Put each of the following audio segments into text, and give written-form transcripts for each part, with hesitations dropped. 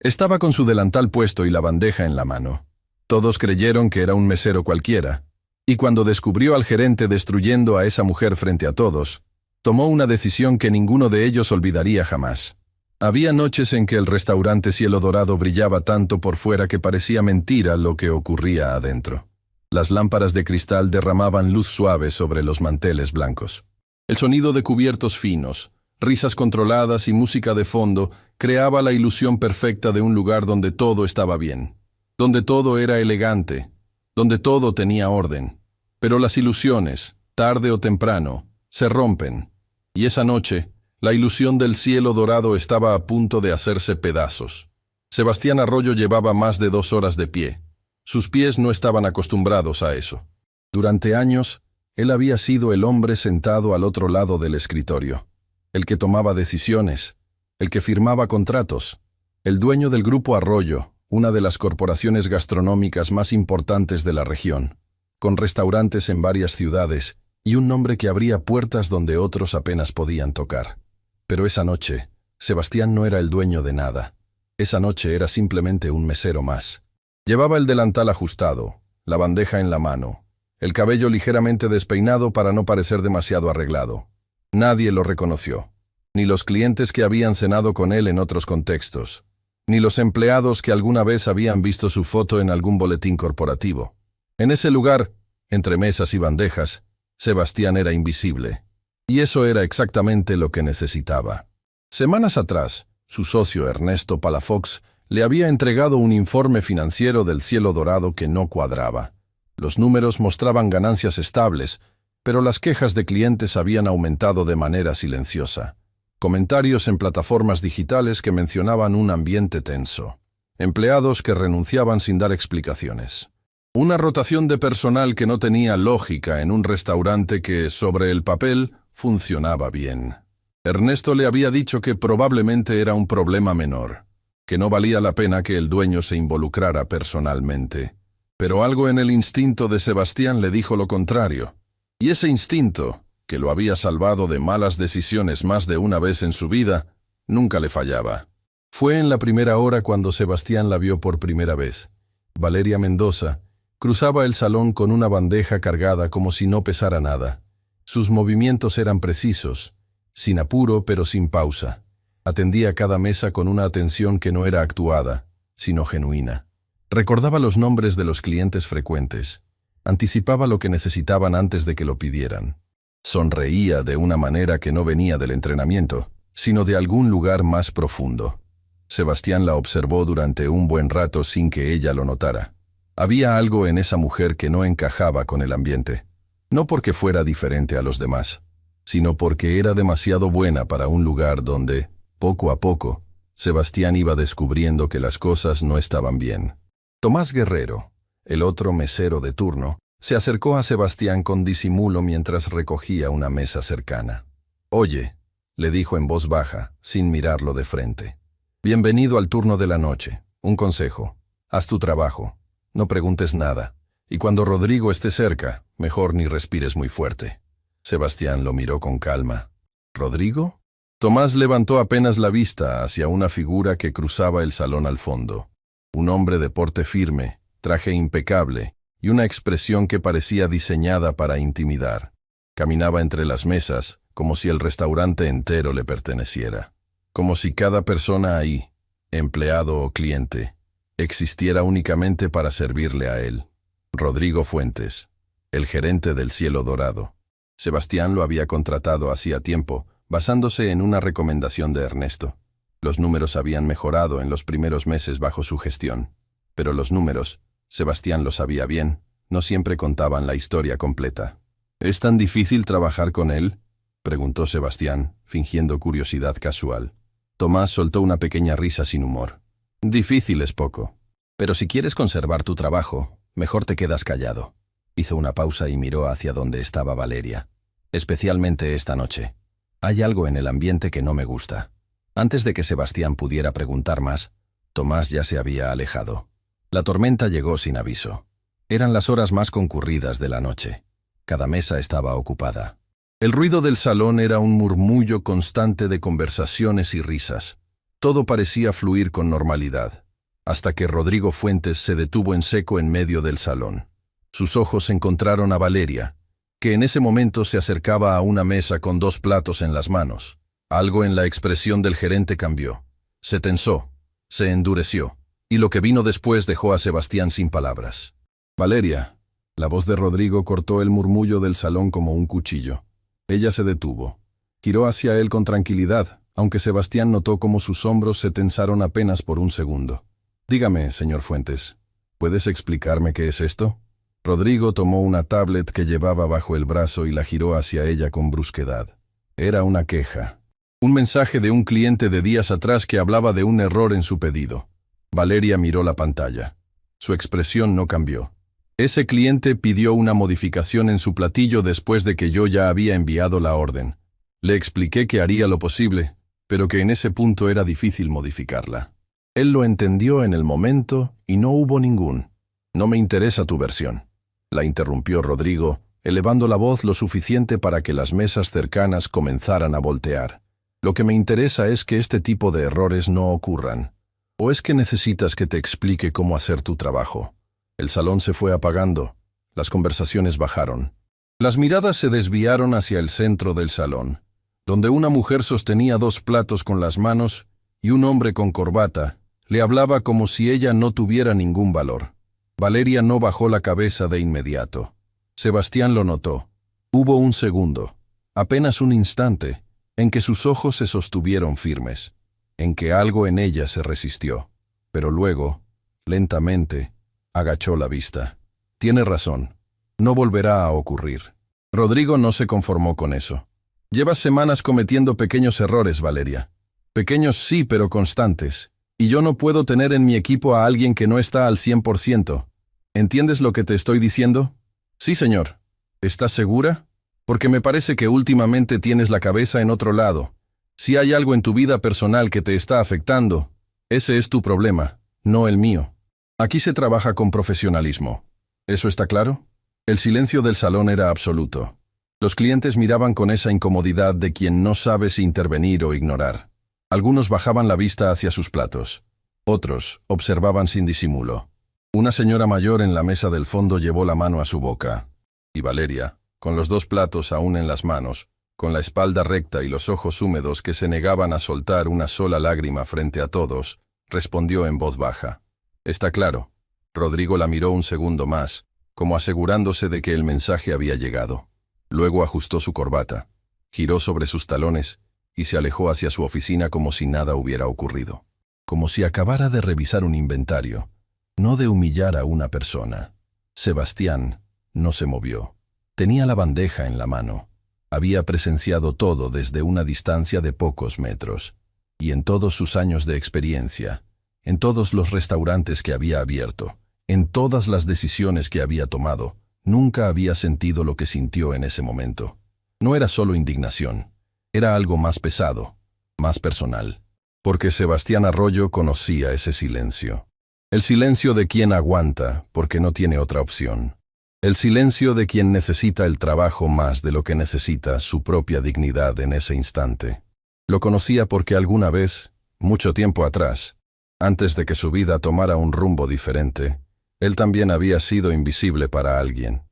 Estaba con su delantal puesto y la bandeja en la mano. Todos creyeron que era un mesero cualquiera, y cuando descubrió al gerente destruyendo a esa mujer frente a todos, tomó una decisión que ninguno de ellos olvidaría jamás. Había noches en que el restaurante Cielo Dorado brillaba tanto por fuera que parecía mentira lo que ocurría adentro. Las lámparas de cristal derramaban luz suave sobre los manteles blancos. El sonido de cubiertos finos, risas controladas y música de fondo creaba la ilusión perfecta de un lugar donde todo estaba bien, donde todo era elegante, donde todo tenía orden. Pero las ilusiones, tarde o temprano, se rompen, y esa noche, la ilusión del Cielo Dorado estaba a punto de hacerse pedazos. Sebastián Arroyo llevaba más de 2 horas de pie. Sus pies no estaban acostumbrados a eso. Durante años, él había sido el hombre sentado al otro lado del escritorio, el que tomaba decisiones, el que firmaba contratos, el dueño del Grupo Arroyo, una de las corporaciones gastronómicas más importantes de la región, con restaurantes en varias ciudades y un nombre que abría puertas donde otros apenas podían tocar. Pero esa noche, Sebastián no era el dueño de nada. Esa noche era simplemente un mesero más. Llevaba el delantal ajustado, la bandeja en la mano, el cabello ligeramente despeinado para no parecer demasiado arreglado. Nadie lo reconoció, ni los clientes que habían cenado con él en otros contextos, ni los empleados que alguna vez habían visto su foto en algún boletín corporativo. En ese lugar, entre mesas y bandejas, Sebastián era invisible. Y eso era exactamente lo que necesitaba. Semanas atrás, su socio Ernesto Palafox le había entregado un informe financiero del Cielo Dorado que no cuadraba. Los números mostraban ganancias estables, pero las quejas de clientes habían aumentado de manera silenciosa. Comentarios en plataformas digitales que mencionaban un ambiente tenso. Empleados que renunciaban sin dar explicaciones. Una rotación de personal que no tenía lógica en un restaurante que, sobre el papel, funcionaba bien. Ernesto le había dicho que probablemente era un problema menor, que no valía la pena que el dueño se involucrara personalmente. Pero algo en el instinto de Sebastián le dijo lo contrario. Y ese instinto, que lo había salvado de malas decisiones más de una vez en su vida, nunca le fallaba. Fue en la primera hora cuando Sebastián la vio por primera vez. Valeria Mendoza cruzaba el salón con una bandeja cargada como si no pesara nada. Sus movimientos eran precisos, sin apuro pero sin pausa. Atendía cada mesa con una atención que no era actuada, sino genuina. Recordaba los nombres de los clientes frecuentes. Anticipaba lo que necesitaban antes de que lo pidieran. Sonreía de una manera que no venía del entrenamiento, sino de algún lugar más profundo. Sebastián la observó durante un buen rato sin que ella lo notara. Había algo en esa mujer que no encajaba con el ambiente. No porque fuera diferente a los demás, sino porque era demasiado buena para un lugar donde, poco a poco, Sebastián iba descubriendo que las cosas no estaban bien. Tomás Guerrero, el otro mesero de turno, se acercó a Sebastián con disimulo mientras recogía una mesa cercana. «Oye», le dijo en voz baja, sin mirarlo de frente. «Bienvenido al turno de la noche. Un consejo. Haz tu trabajo. No preguntes nada. Y cuando Rodrigo esté cerca, mejor ni respires muy fuerte». Sebastián lo miró con calma. «¿Rodrigo?». Tomás levantó apenas la vista hacia una figura que cruzaba el salón al fondo. Un hombre de porte firme, traje impecable y una expresión que parecía diseñada para intimidar. Caminaba entre las mesas como si el restaurante entero le perteneciera. Como si cada persona ahí, empleado o cliente, existiera únicamente para servirle a él. Rodrigo Fuentes, el gerente del Cielo Dorado. Sebastián lo había contratado hacía tiempo, basándose en una recomendación de Ernesto. Los números habían mejorado en los primeros meses bajo su gestión. Pero los números, Sebastián lo sabía bien, no siempre contaban la historia completa. «¿Es tan difícil trabajar con él?», preguntó Sebastián, fingiendo curiosidad casual. Tomás soltó una pequeña risa sin humor. «Difícil es poco. Pero si quieres conservar tu trabajo, mejor te quedas callado». Hizo una pausa y miró hacia donde estaba Valeria. «Especialmente esta noche. Hay algo en el ambiente que no me gusta». Antes de que Sebastián pudiera preguntar más, Tomás ya se había alejado. La tormenta llegó sin aviso. Eran las horas más concurridas de la noche. Cada mesa estaba ocupada. El ruido del salón era un murmullo constante de conversaciones y risas. Todo parecía fluir con normalidad, hasta que Rodrigo Fuentes se detuvo en seco en medio del salón. Sus ojos encontraron a Valeria, que en ese momento se acercaba a una mesa con 2 platos en las manos. Algo en la expresión del gerente cambió. Se tensó, se endureció, y lo que vino después dejó a Sebastián sin palabras. «Valeria». La voz de Rodrigo cortó el murmullo del salón como un cuchillo. Ella se detuvo. Giró hacia él con tranquilidad, aunque Sebastián notó cómo sus hombros se tensaron apenas por un segundo. «Dígame, señor Fuentes, ¿puedes explicarme qué es esto?». Rodrigo tomó una tablet que llevaba bajo el brazo y la giró hacia ella con brusquedad. Era una queja. Un mensaje de un cliente de días atrás que hablaba de un error en su pedido. Valeria miró la pantalla. Su expresión no cambió. Ese cliente pidió una modificación en su platillo después de que yo ya había enviado la orden. Le expliqué que haría lo posible, pero que en ese punto era difícil modificarla. Él lo entendió en el momento y no hubo ningún. «No me interesa tu versión», la interrumpió Rodrigo, elevando la voz lo suficiente para que las mesas cercanas comenzaran a voltear. «Lo que me interesa es que este tipo de errores no ocurran. ¿O es que necesitas que te explique cómo hacer tu trabajo?». El salón se fue apagando. Las conversaciones bajaron. Las miradas se desviaron hacia el centro del salón, donde una mujer sostenía 2 platos con las manos y un hombre con corbata le hablaba como si ella no tuviera ningún valor. Valeria no bajó la cabeza de inmediato. Sebastián lo notó. Hubo un segundo, apenas un instante, en que sus ojos se sostuvieron firmes, en que algo en ella se resistió. Pero luego, lentamente, agachó la vista. «Tiene razón. No volverá a ocurrir». Rodrigo no se conformó con eso. «Llevas semanas cometiendo pequeños errores, Valeria. Pequeños sí, pero constantes. Y yo no puedo tener en mi equipo a alguien que no está al 100%. ¿Entiendes lo que te estoy diciendo?». «Sí, señor». «¿Estás segura? Porque me parece que últimamente tienes la cabeza en otro lado. Si hay algo en tu vida personal que te está afectando, ese es tu problema, no el mío. Aquí se trabaja con profesionalismo. ¿Eso está claro?». El silencio del salón era absoluto. Los clientes miraban con esa incomodidad de quien no sabe si intervenir o ignorar. Algunos bajaban la vista hacia sus platos. Otros observaban sin disimulo. Una señora mayor en la mesa del fondo llevó la mano a su boca. Y Valeria, con los 2 platos aún en las manos, con la espalda recta y los ojos húmedos que se negaban a soltar una sola lágrima frente a todos, respondió en voz baja. «Está claro». Rodrigo la miró un segundo más, como asegurándose de que el mensaje había llegado. Luego ajustó su corbata, giró sobre sus talones y se alejó hacia su oficina como si nada hubiera ocurrido. Como si acabara de revisar un inventario, no de humillar a una persona. Sebastián no se movió. Tenía la bandeja en la mano. Había presenciado todo desde una distancia de pocos metros, y en todos sus años de experiencia, en todos los restaurantes que había abierto, en todas las decisiones que había tomado, nunca había sentido lo que sintió en ese momento. No era solo indignación, era algo más pesado, más personal. Porque Sebastián Arroyo conocía ese silencio. El silencio de quien aguanta porque no tiene otra opción. El silencio de quien necesita el trabajo más de lo que necesita su propia dignidad en ese instante. Lo conocía porque alguna vez, mucho tiempo atrás, antes de que su vida tomara un rumbo diferente, él también había sido invisible para alguien.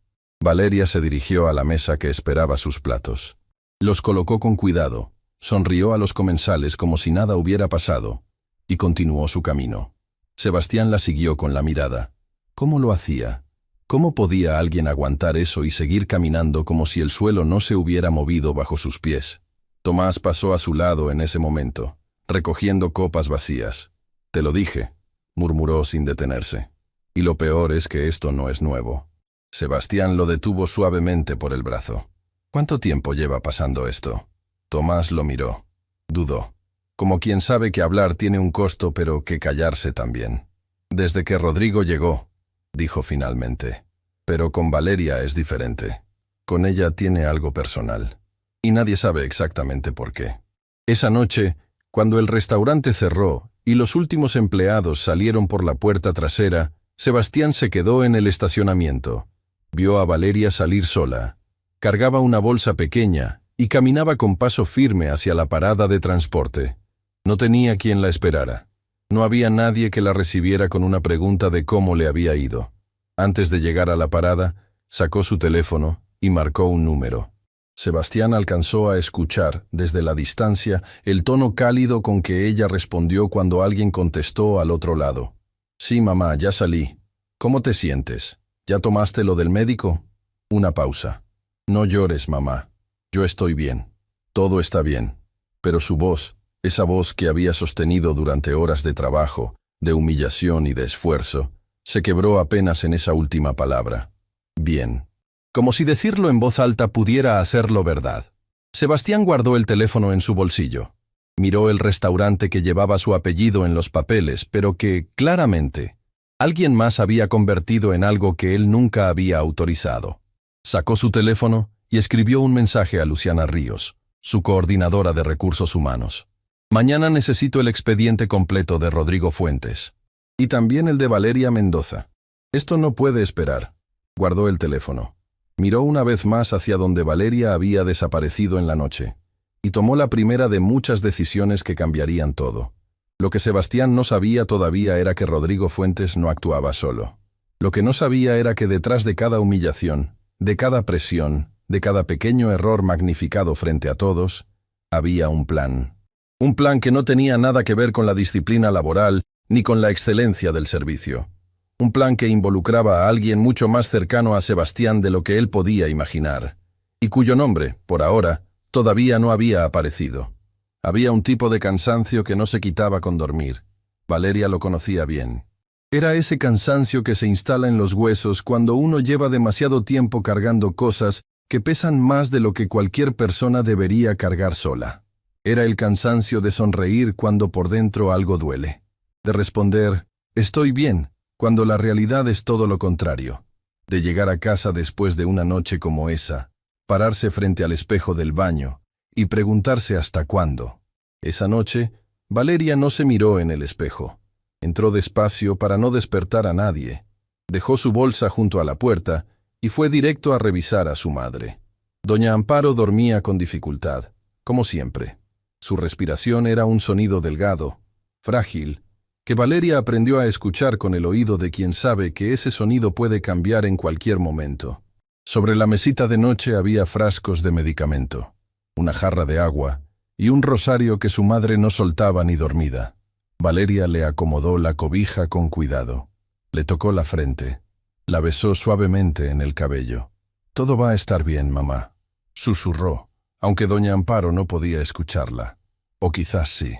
Valeria se dirigió a la mesa que esperaba sus platos. Los colocó con cuidado, sonrió a los comensales como si nada hubiera pasado, y continuó su camino. Sebastián la siguió con la mirada. ¿Cómo lo hacía? ¿Cómo podía alguien aguantar eso y seguir caminando como si el suelo no se hubiera movido bajo sus pies? Tomás pasó a su lado en ese momento, recogiendo copas vacías. «Te lo dije», murmuró sin detenerse. «Y lo peor es que esto no es nuevo». Sebastián lo detuvo suavemente por el brazo. «¿Cuánto tiempo lleva pasando esto?». Tomás lo miró. Dudó. Como quien sabe que hablar tiene un costo, pero que callarse también. «Desde que Rodrigo llegó», dijo finalmente. «Pero con Valeria es diferente. Con ella tiene algo personal. Y nadie sabe exactamente por qué». Esa noche, cuando el restaurante cerró y los últimos empleados salieron por la puerta trasera, Sebastián se quedó en el estacionamiento. Vio a Valeria salir sola. Cargaba una bolsa pequeña y caminaba con paso firme hacia la parada de transporte. No tenía quien la esperara. No había nadie que la recibiera con una pregunta de cómo le había ido. Antes de llegar a la parada, sacó su teléfono y marcó un número. Sebastián alcanzó a escuchar, desde la distancia, el tono cálido con que ella respondió cuando alguien contestó al otro lado. «Sí, mamá, ya salí. ¿Cómo te sientes? ¿Ya tomaste lo del médico?» Una pausa. «No llores, mamá. Yo estoy bien. Todo está bien». Pero su voz, esa voz que había sostenido durante horas de trabajo, de humillación y de esfuerzo, se quebró apenas en esa última palabra. «Bien». Como si decirlo en voz alta pudiera hacerlo verdad. Sebastián guardó el teléfono en su bolsillo. Miró el restaurante que llevaba su apellido en los papeles, pero que, claramente, alguien más había convertido en algo que él nunca había autorizado. Sacó su teléfono y escribió un mensaje a Luciana Ríos, su coordinadora de recursos humanos. «Mañana necesito el expediente completo de Rodrigo Fuentes. Y también el de Valeria Mendoza. Esto no puede esperar». Guardó el teléfono. Miró una vez más hacia donde Valeria había desaparecido en la noche, y tomó la primera de muchas decisiones que cambiarían todo. Lo que Sebastián no sabía todavía era que Rodrigo Fuentes no actuaba solo. Lo que no sabía era que detrás de cada humillación, de cada presión, de cada pequeño error magnificado frente a todos, había un plan. Un plan que no tenía nada que ver con la disciplina laboral ni con la excelencia del servicio. Un plan que involucraba a alguien mucho más cercano a Sebastián de lo que él podía imaginar, y cuyo nombre, por ahora, todavía no había aparecido. Había un tipo de cansancio que no se quitaba con dormir. Valeria lo conocía bien. Era ese cansancio que se instala en los huesos cuando uno lleva demasiado tiempo cargando cosas que pesan más de lo que cualquier persona debería cargar sola. Era el cansancio de sonreír cuando por dentro algo duele. De responder, «Estoy bien», cuando la realidad es todo lo contrario. De llegar a casa después de una noche como esa, pararse frente al espejo del baño y preguntarse hasta cuándo. Esa noche, Valeria no se miró en el espejo. Entró despacio para no despertar a nadie. Dejó su bolsa junto a la puerta y fue directo a revisar a su madre. Doña Amparo dormía con dificultad, como siempre. Su respiración era un sonido delgado, frágil, que Valeria aprendió a escuchar con el oído de quien sabe que ese sonido puede cambiar en cualquier momento. Sobre la mesita de noche había frascos de medicamento, una jarra de agua y un rosario que su madre no soltaba ni dormida. Valeria le acomodó la cobija con cuidado. Le tocó la frente. La besó suavemente en el cabello. «Todo va a estar bien, mamá», susurró, aunque doña Amparo no podía escucharla. O quizás sí,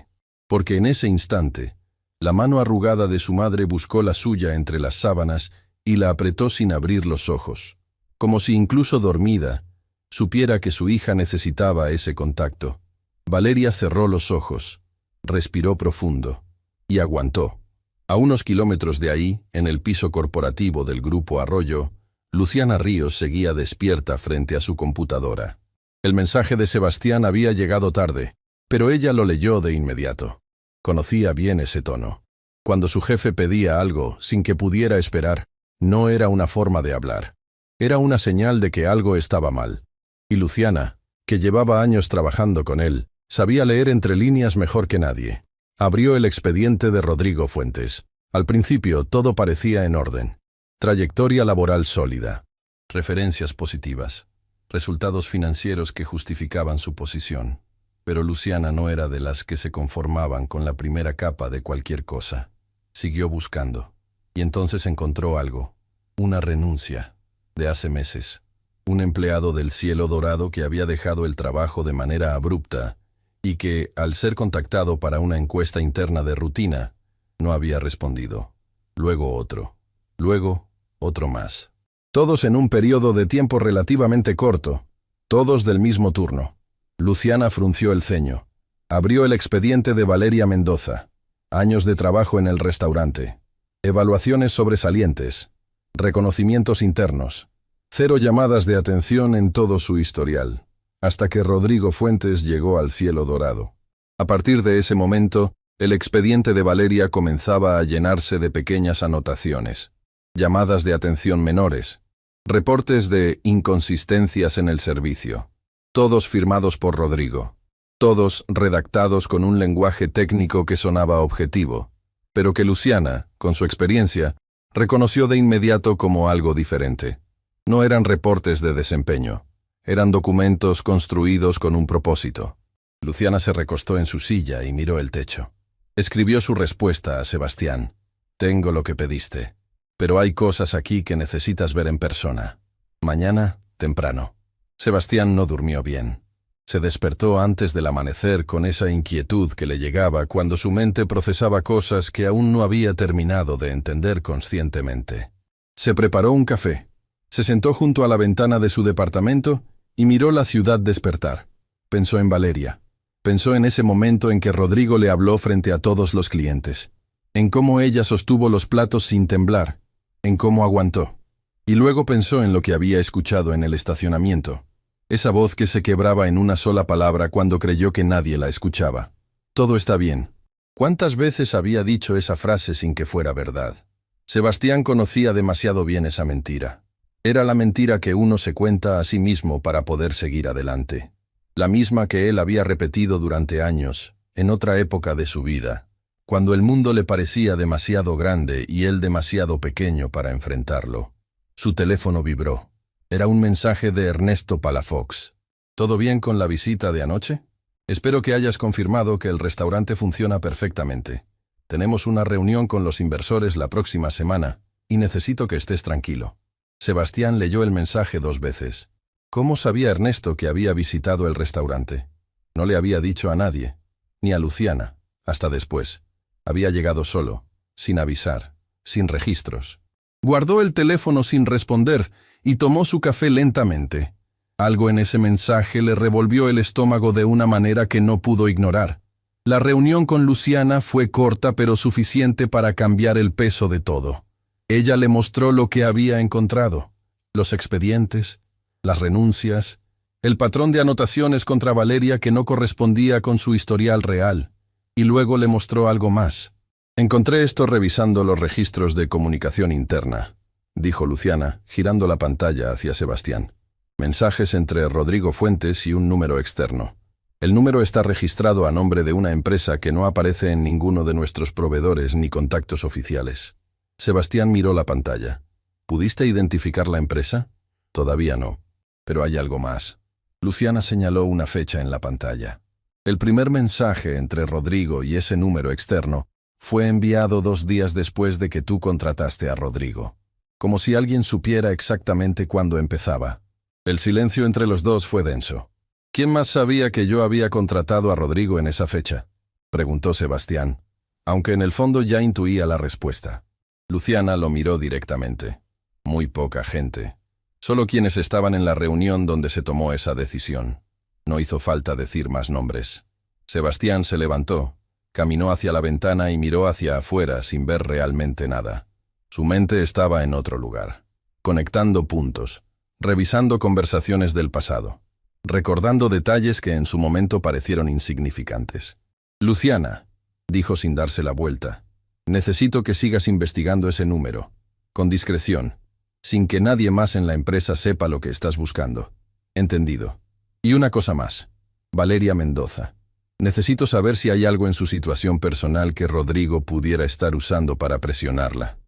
porque en ese instante, la mano arrugada de su madre buscó la suya entre las sábanas y la apretó sin abrir los ojos, como si incluso dormida, supiera que su hija necesitaba ese contacto. Valeria cerró los ojos, respiró profundo y aguantó. A unos kilómetros de ahí, en el piso corporativo del Grupo Arroyo, Luciana Ríos seguía despierta frente a su computadora. El mensaje de Sebastián había llegado tarde, pero ella lo leyó de inmediato. Conocía bien ese tono. Cuando su jefe pedía algo sin que pudiera esperar, no era una forma de hablar. Era una señal de que algo estaba mal. Y Luciana, que llevaba años trabajando con él, sabía leer entre líneas mejor que nadie. Abrió el expediente de Rodrigo Fuentes. Al principio todo parecía en orden. Trayectoria laboral sólida. Referencias positivas. Resultados financieros que justificaban su posición. Pero Luciana no era de las que se conformaban con la primera capa de cualquier cosa. Siguió buscando. Y entonces encontró algo. Una renuncia. De hace meses. Un empleado del Cielo Dorado que había dejado el trabajo de manera abrupta y que, al ser contactado para una encuesta interna de rutina, no había respondido. Luego otro. Luego otro más. Todos en un periodo de tiempo relativamente corto. Todos del mismo turno. Luciana frunció el ceño. Abrió el expediente de Valeria Mendoza. Años de trabajo en el restaurante. Evaluaciones sobresalientes. Reconocimientos internos. 0 llamadas de atención en todo su historial. Hasta que Rodrigo Fuentes llegó al Cielo Dorado. A partir de ese momento, el expediente de Valeria comenzaba a llenarse de pequeñas anotaciones. Llamadas de atención menores. Reportes de inconsistencias en el servicio. Todos firmados por Rodrigo. todos redactados con un lenguaje técnico que sonaba objetivo, pero que Luciana, con su experiencia, reconoció de inmediato como algo diferente. No eran reportes de desempeño, eran documentos construidos con un propósito. Luciana se recostó en su silla y miró el techo. Escribió su respuesta a Sebastián. Tengo lo que pediste, pero hay cosas aquí que necesitas ver en persona. Mañana, temprano. Sebastián no durmió bien. Se despertó antes del amanecer con esa inquietud que le llegaba cuando su mente procesaba cosas que aún no había terminado de entender conscientemente. Se preparó un café, se sentó junto a la ventana de su departamento y miró la ciudad despertar. Pensó en Valeria. Pensó en ese momento en que Rodrigo le habló frente a todos los clientes, en cómo ella sostuvo los platos sin temblar, en cómo aguantó. Y luego pensó en lo que había escuchado en el estacionamiento. Esa voz que se quebraba en una sola palabra cuando creyó que nadie la escuchaba. Todo está bien. ¿Cuántas veces había dicho esa frase sin que fuera verdad? Sebastián conocía demasiado bien esa mentira. Era la mentira que uno se cuenta a sí mismo para poder seguir adelante. La misma que él había repetido durante años, en otra época de su vida, cuando el mundo le parecía demasiado grande y él demasiado pequeño para enfrentarlo. Su teléfono vibró. Era un mensaje de Ernesto Palafox. ¿Todo bien con la visita de anoche? Espero que hayas confirmado que el restaurante funciona perfectamente. Tenemos una reunión con los inversores la próxima semana y necesito que estés tranquilo. Sebastián leyó el mensaje 2 veces. ¿Cómo sabía Ernesto que había visitado el restaurante? No le había dicho a nadie, ni a Luciana, hasta después. Había llegado solo, sin avisar, sin registros. Guardó el teléfono sin responder y tomó su café lentamente. Algo en ese mensaje le revolvió el estómago de una manera que no pudo ignorar. La reunión con Luciana fue corta pero suficiente para cambiar el peso de todo. Ella le mostró lo que había encontrado: los expedientes, las renuncias, el patrón de anotaciones contra Valeria que no correspondía con su historial real, y luego le mostró algo más. Encontré esto revisando los registros de comunicación interna, dijo Luciana, girando la pantalla hacia Sebastián. Mensajes entre Rodrigo Fuentes y un número externo. El número está registrado a nombre de una empresa que no aparece en ninguno de nuestros proveedores ni contactos oficiales. Sebastián miró la pantalla. ¿Pudiste identificar la empresa? Todavía no. Pero hay algo más. Luciana señaló una fecha en la pantalla. El primer mensaje entre Rodrigo y ese número externo fue enviado 2 días después de que tú contrataste a Rodrigo. Como si alguien supiera exactamente cuándo empezaba. El silencio entre los dos fue denso. ¿Quién más sabía que yo había contratado a Rodrigo en esa fecha?, preguntó Sebastián, aunque en el fondo ya intuía la respuesta. Luciana lo miró directamente. Muy poca gente. Solo quienes estaban en la reunión donde se tomó esa decisión. No hizo falta decir más nombres. Sebastián se levantó, caminó hacia la ventana y miró hacia afuera sin ver realmente nada. Su mente estaba en otro lugar, conectando puntos, revisando conversaciones del pasado, recordando detalles que en su momento parecieron insignificantes. Luciana, dijo sin darse la vuelta, necesito que sigas investigando ese número, con discreción, sin que nadie más en la empresa sepa lo que estás buscando. Entendido. Y una cosa más. Valeria Mendoza. Necesito saber si hay algo en su situación personal que Rodrigo pudiera estar usando para presionarla.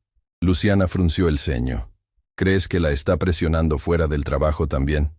Luciana frunció el ceño. ¿Crees que la está presionando fuera del trabajo también?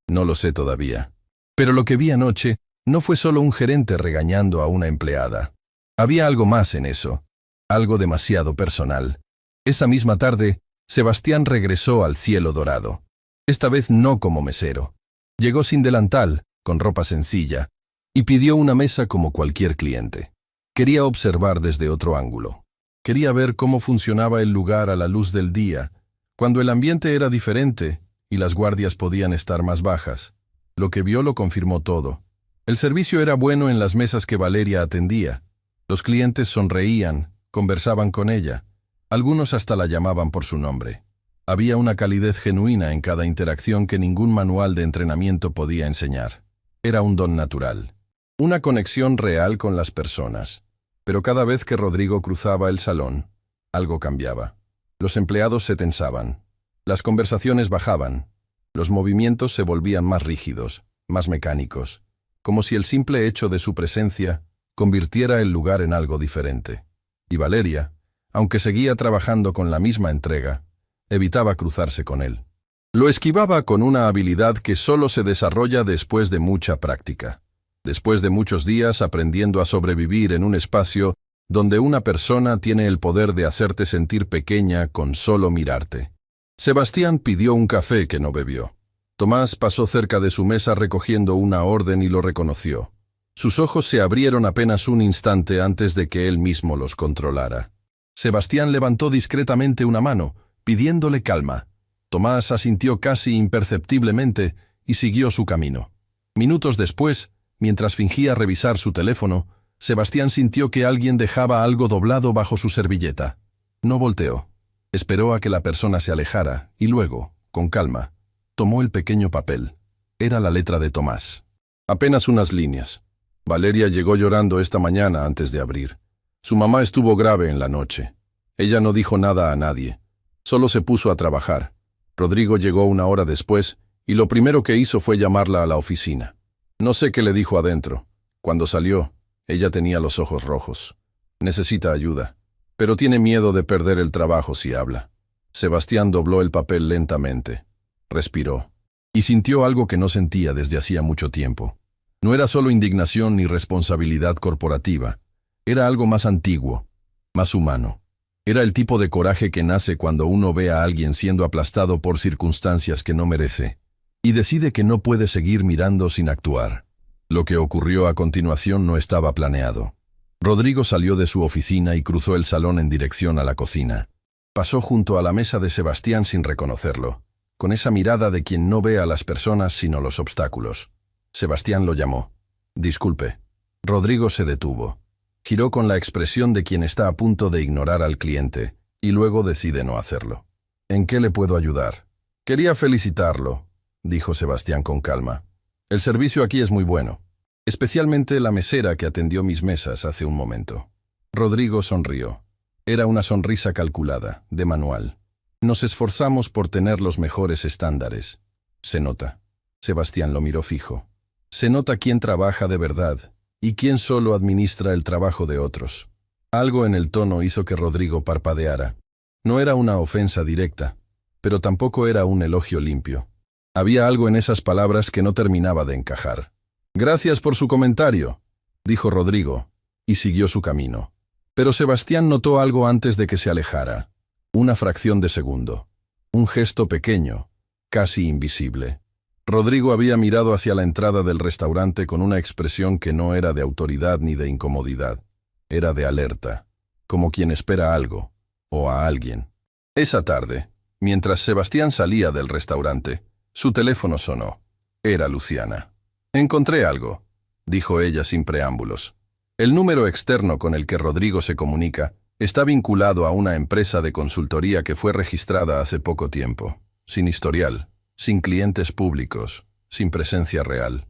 No lo sé todavía. Pero lo que vi anoche no fue solo un gerente regañando a una empleada. Había algo más en eso. Algo demasiado personal. Esa misma tarde, Sebastián regresó al Cielo Dorado. Esta vez no como mesero. Llegó sin delantal, con ropa sencilla, y pidió una mesa como cualquier cliente. Quería observar desde otro ángulo. Quería ver cómo funcionaba el lugar a la luz del día, cuando el ambiente era diferente y las guardias podían estar más bajas. Lo que vio lo confirmó todo. El servicio era bueno en las mesas que Valeria atendía. Los clientes sonreían, conversaban con ella. Algunos hasta la llamaban por su nombre. Había una calidez genuina en cada interacción que ningún manual de entrenamiento podía enseñar. Era un don natural. Una conexión real con las personas. Pero cada vez que Rodrigo cruzaba el salón, algo cambiaba. Los empleados se tensaban. Las conversaciones bajaban. Los movimientos se volvían más rígidos, más mecánicos. como si el simple hecho de su presencia convirtiera el lugar en algo diferente. Y Valeria, aunque seguía trabajando con la misma entrega, evitaba cruzarse con él. Lo esquivaba con una habilidad que solo se desarrolla después de mucha práctica, después de muchos días aprendiendo a sobrevivir en un espacio donde una persona tiene el poder de hacerte sentir pequeña con solo mirarte. Sebastián pidió un café que no bebió. Tomás pasó cerca de su mesa recogiendo una orden y lo reconoció. Sus ojos se abrieron apenas un instante antes de que él mismo los controlara. Sebastián levantó discretamente una mano, pidiéndole calma. Tomás asintió casi imperceptiblemente y siguió su camino. Minutos después, mientras fingía revisar su teléfono, Sebastián sintió que alguien dejaba algo doblado bajo su servilleta. No volteó. Esperó a que la persona se alejara y luego, con calma, tomó el pequeño papel. Era la letra de Tomás. Apenas unas líneas. Valeria llegó llorando esta mañana antes de abrir. Su mamá estuvo grave en la noche. Ella no dijo nada a nadie. Solo se puso a trabajar. Rodrigo llegó una hora después y lo primero que hizo fue llamarla a la oficina. No sé qué le dijo adentro. Cuando salió, ella tenía los ojos rojos. Necesita ayuda, pero tiene miedo de perder el trabajo si habla. Sebastián dobló el papel lentamente. Respiró. Y sintió algo que no sentía desde hacía mucho tiempo. No era solo indignación ni responsabilidad corporativa. Era algo más antiguo, más humano. Era el tipo de coraje que nace cuando uno ve a alguien siendo aplastado por circunstancias que no merece, y decide que no puede seguir mirando sin actuar. Lo que ocurrió a continuación no estaba planeado. Rodrigo salió de su oficina y cruzó el salón en dirección a la cocina. Pasó junto a la mesa de Sebastián sin reconocerlo, con esa mirada de quien no ve a las personas sino los obstáculos. Sebastián lo llamó. «Disculpe». Rodrigo se detuvo. Giró con la expresión de quien está a punto de ignorar al cliente, y luego decide no hacerlo. «¿En qué le puedo ayudar?» «Quería felicitarlo», dijo Sebastián con calma. «El servicio aquí es muy bueno, especialmente la mesera que atendió mis mesas hace un momento». Rodrigo sonrió. Era una sonrisa calculada, de manual. «Nos esforzamos por tener los mejores estándares. Se nota». Sebastián lo miró fijo. «Se nota quién trabaja de verdad y quién solo administra el trabajo de otros». Algo en el tono hizo que Rodrigo parpadeara. No era una ofensa directa, pero tampoco era un elogio limpio. Había algo en esas palabras que no terminaba de encajar. «Gracias por su comentario», dijo Rodrigo, y siguió su camino. Pero Sebastián notó algo antes de que se alejara. Una fracción de segundo. Un gesto pequeño, casi invisible. Rodrigo había mirado hacia la entrada del restaurante con una expresión que no era de autoridad ni de incomodidad. Era de alerta, como quien espera algo, o a alguien. Esa tarde, mientras Sebastián salía del restaurante, su teléfono sonó. Era Luciana. «Encontré algo», dijo ella sin preámbulos. El número externo con el que Rodrigo se comunica está vinculado a una empresa de consultoría que fue registrada hace poco tiempo, sin historial, sin clientes públicos, sin presencia real.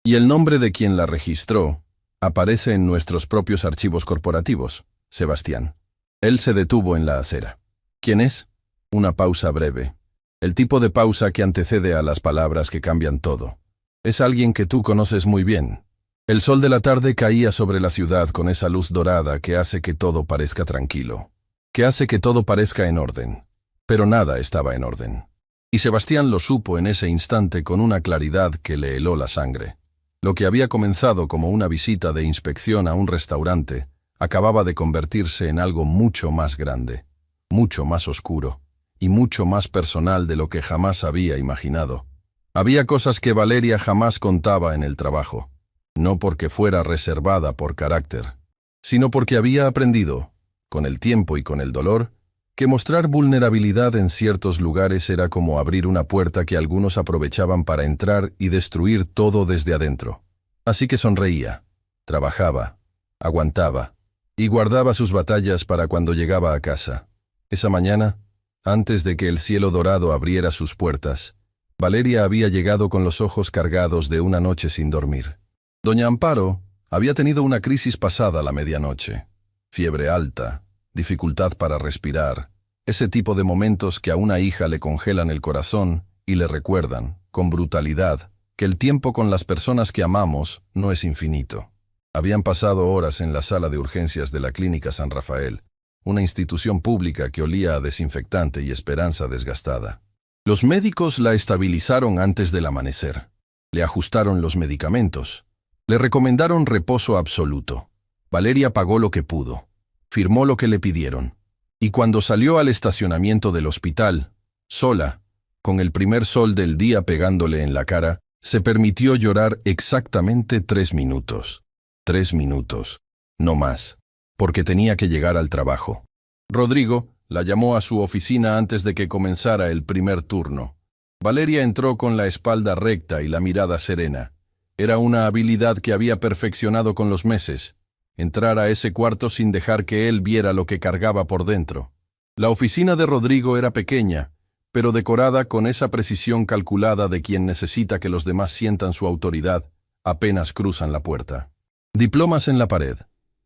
Y el nombre de quien la registró aparece en nuestros propios archivos corporativos, Sebastián. Él se detuvo en la acera. «¿Quién es?» Una pausa breve. El tipo de pausa que antecede a las palabras que cambian todo. «Es alguien que tú conoces muy bien». El sol de la tarde caía sobre la ciudad con esa luz dorada que hace que todo parezca tranquilo, que hace que todo parezca en orden. Pero nada estaba en orden. Y Sebastián lo supo en ese instante con una claridad que le heló la sangre. Lo que había comenzado como una visita de inspección a un restaurante acababa de convertirse en algo mucho más grande, mucho más oscuro y mucho más personal de lo que jamás había imaginado. Había cosas que Valeria jamás contaba en el trabajo, no porque fuera reservada por carácter, sino porque había aprendido, con el tiempo y con el dolor, que mostrar vulnerabilidad en ciertos lugares era como abrir una puerta que algunos aprovechaban para entrar y destruir todo desde adentro. Así que sonreía, trabajaba, aguantaba y guardaba sus batallas para cuando llegaba a casa. Esa mañana, antes de que el cielo dorado abriera sus puertas, Valeria había llegado con los ojos cargados de una noche sin dormir. Doña Amparo había tenido una crisis pasada la medianoche. Fiebre alta, dificultad para respirar, ese tipo de momentos que a una hija le congelan el corazón y le recuerdan, con brutalidad, que el tiempo con las personas que amamos no es infinito. Habían pasado horas en la sala de urgencias de la Clínica San Rafael, una institución pública que olía a desinfectante y esperanza desgastada. Los médicos la estabilizaron antes del amanecer. Le ajustaron los medicamentos. Le recomendaron reposo absoluto. Valeria pagó lo que pudo. Firmó lo que le pidieron. Y cuando salió al estacionamiento del hospital, sola, con el primer sol del día pegándole en la cara, se permitió llorar exactamente 3 minutos. 3 minutos, no más, porque tenía que llegar al trabajo. Rodrigo la llamó a su oficina antes de que comenzara el primer turno. Valeria entró con la espalda recta y la mirada serena. Era una habilidad que había perfeccionado con los meses, entrar a ese cuarto sin dejar que él viera lo que cargaba por dentro. La oficina de Rodrigo era pequeña, pero decorada con esa precisión calculada de quien necesita que los demás sientan su autoridad apenas cruzan la puerta. Diplomas en la pared,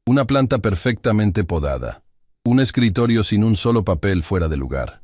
una planta perfectamente podada, un escritorio sin un solo papel fuera de lugar.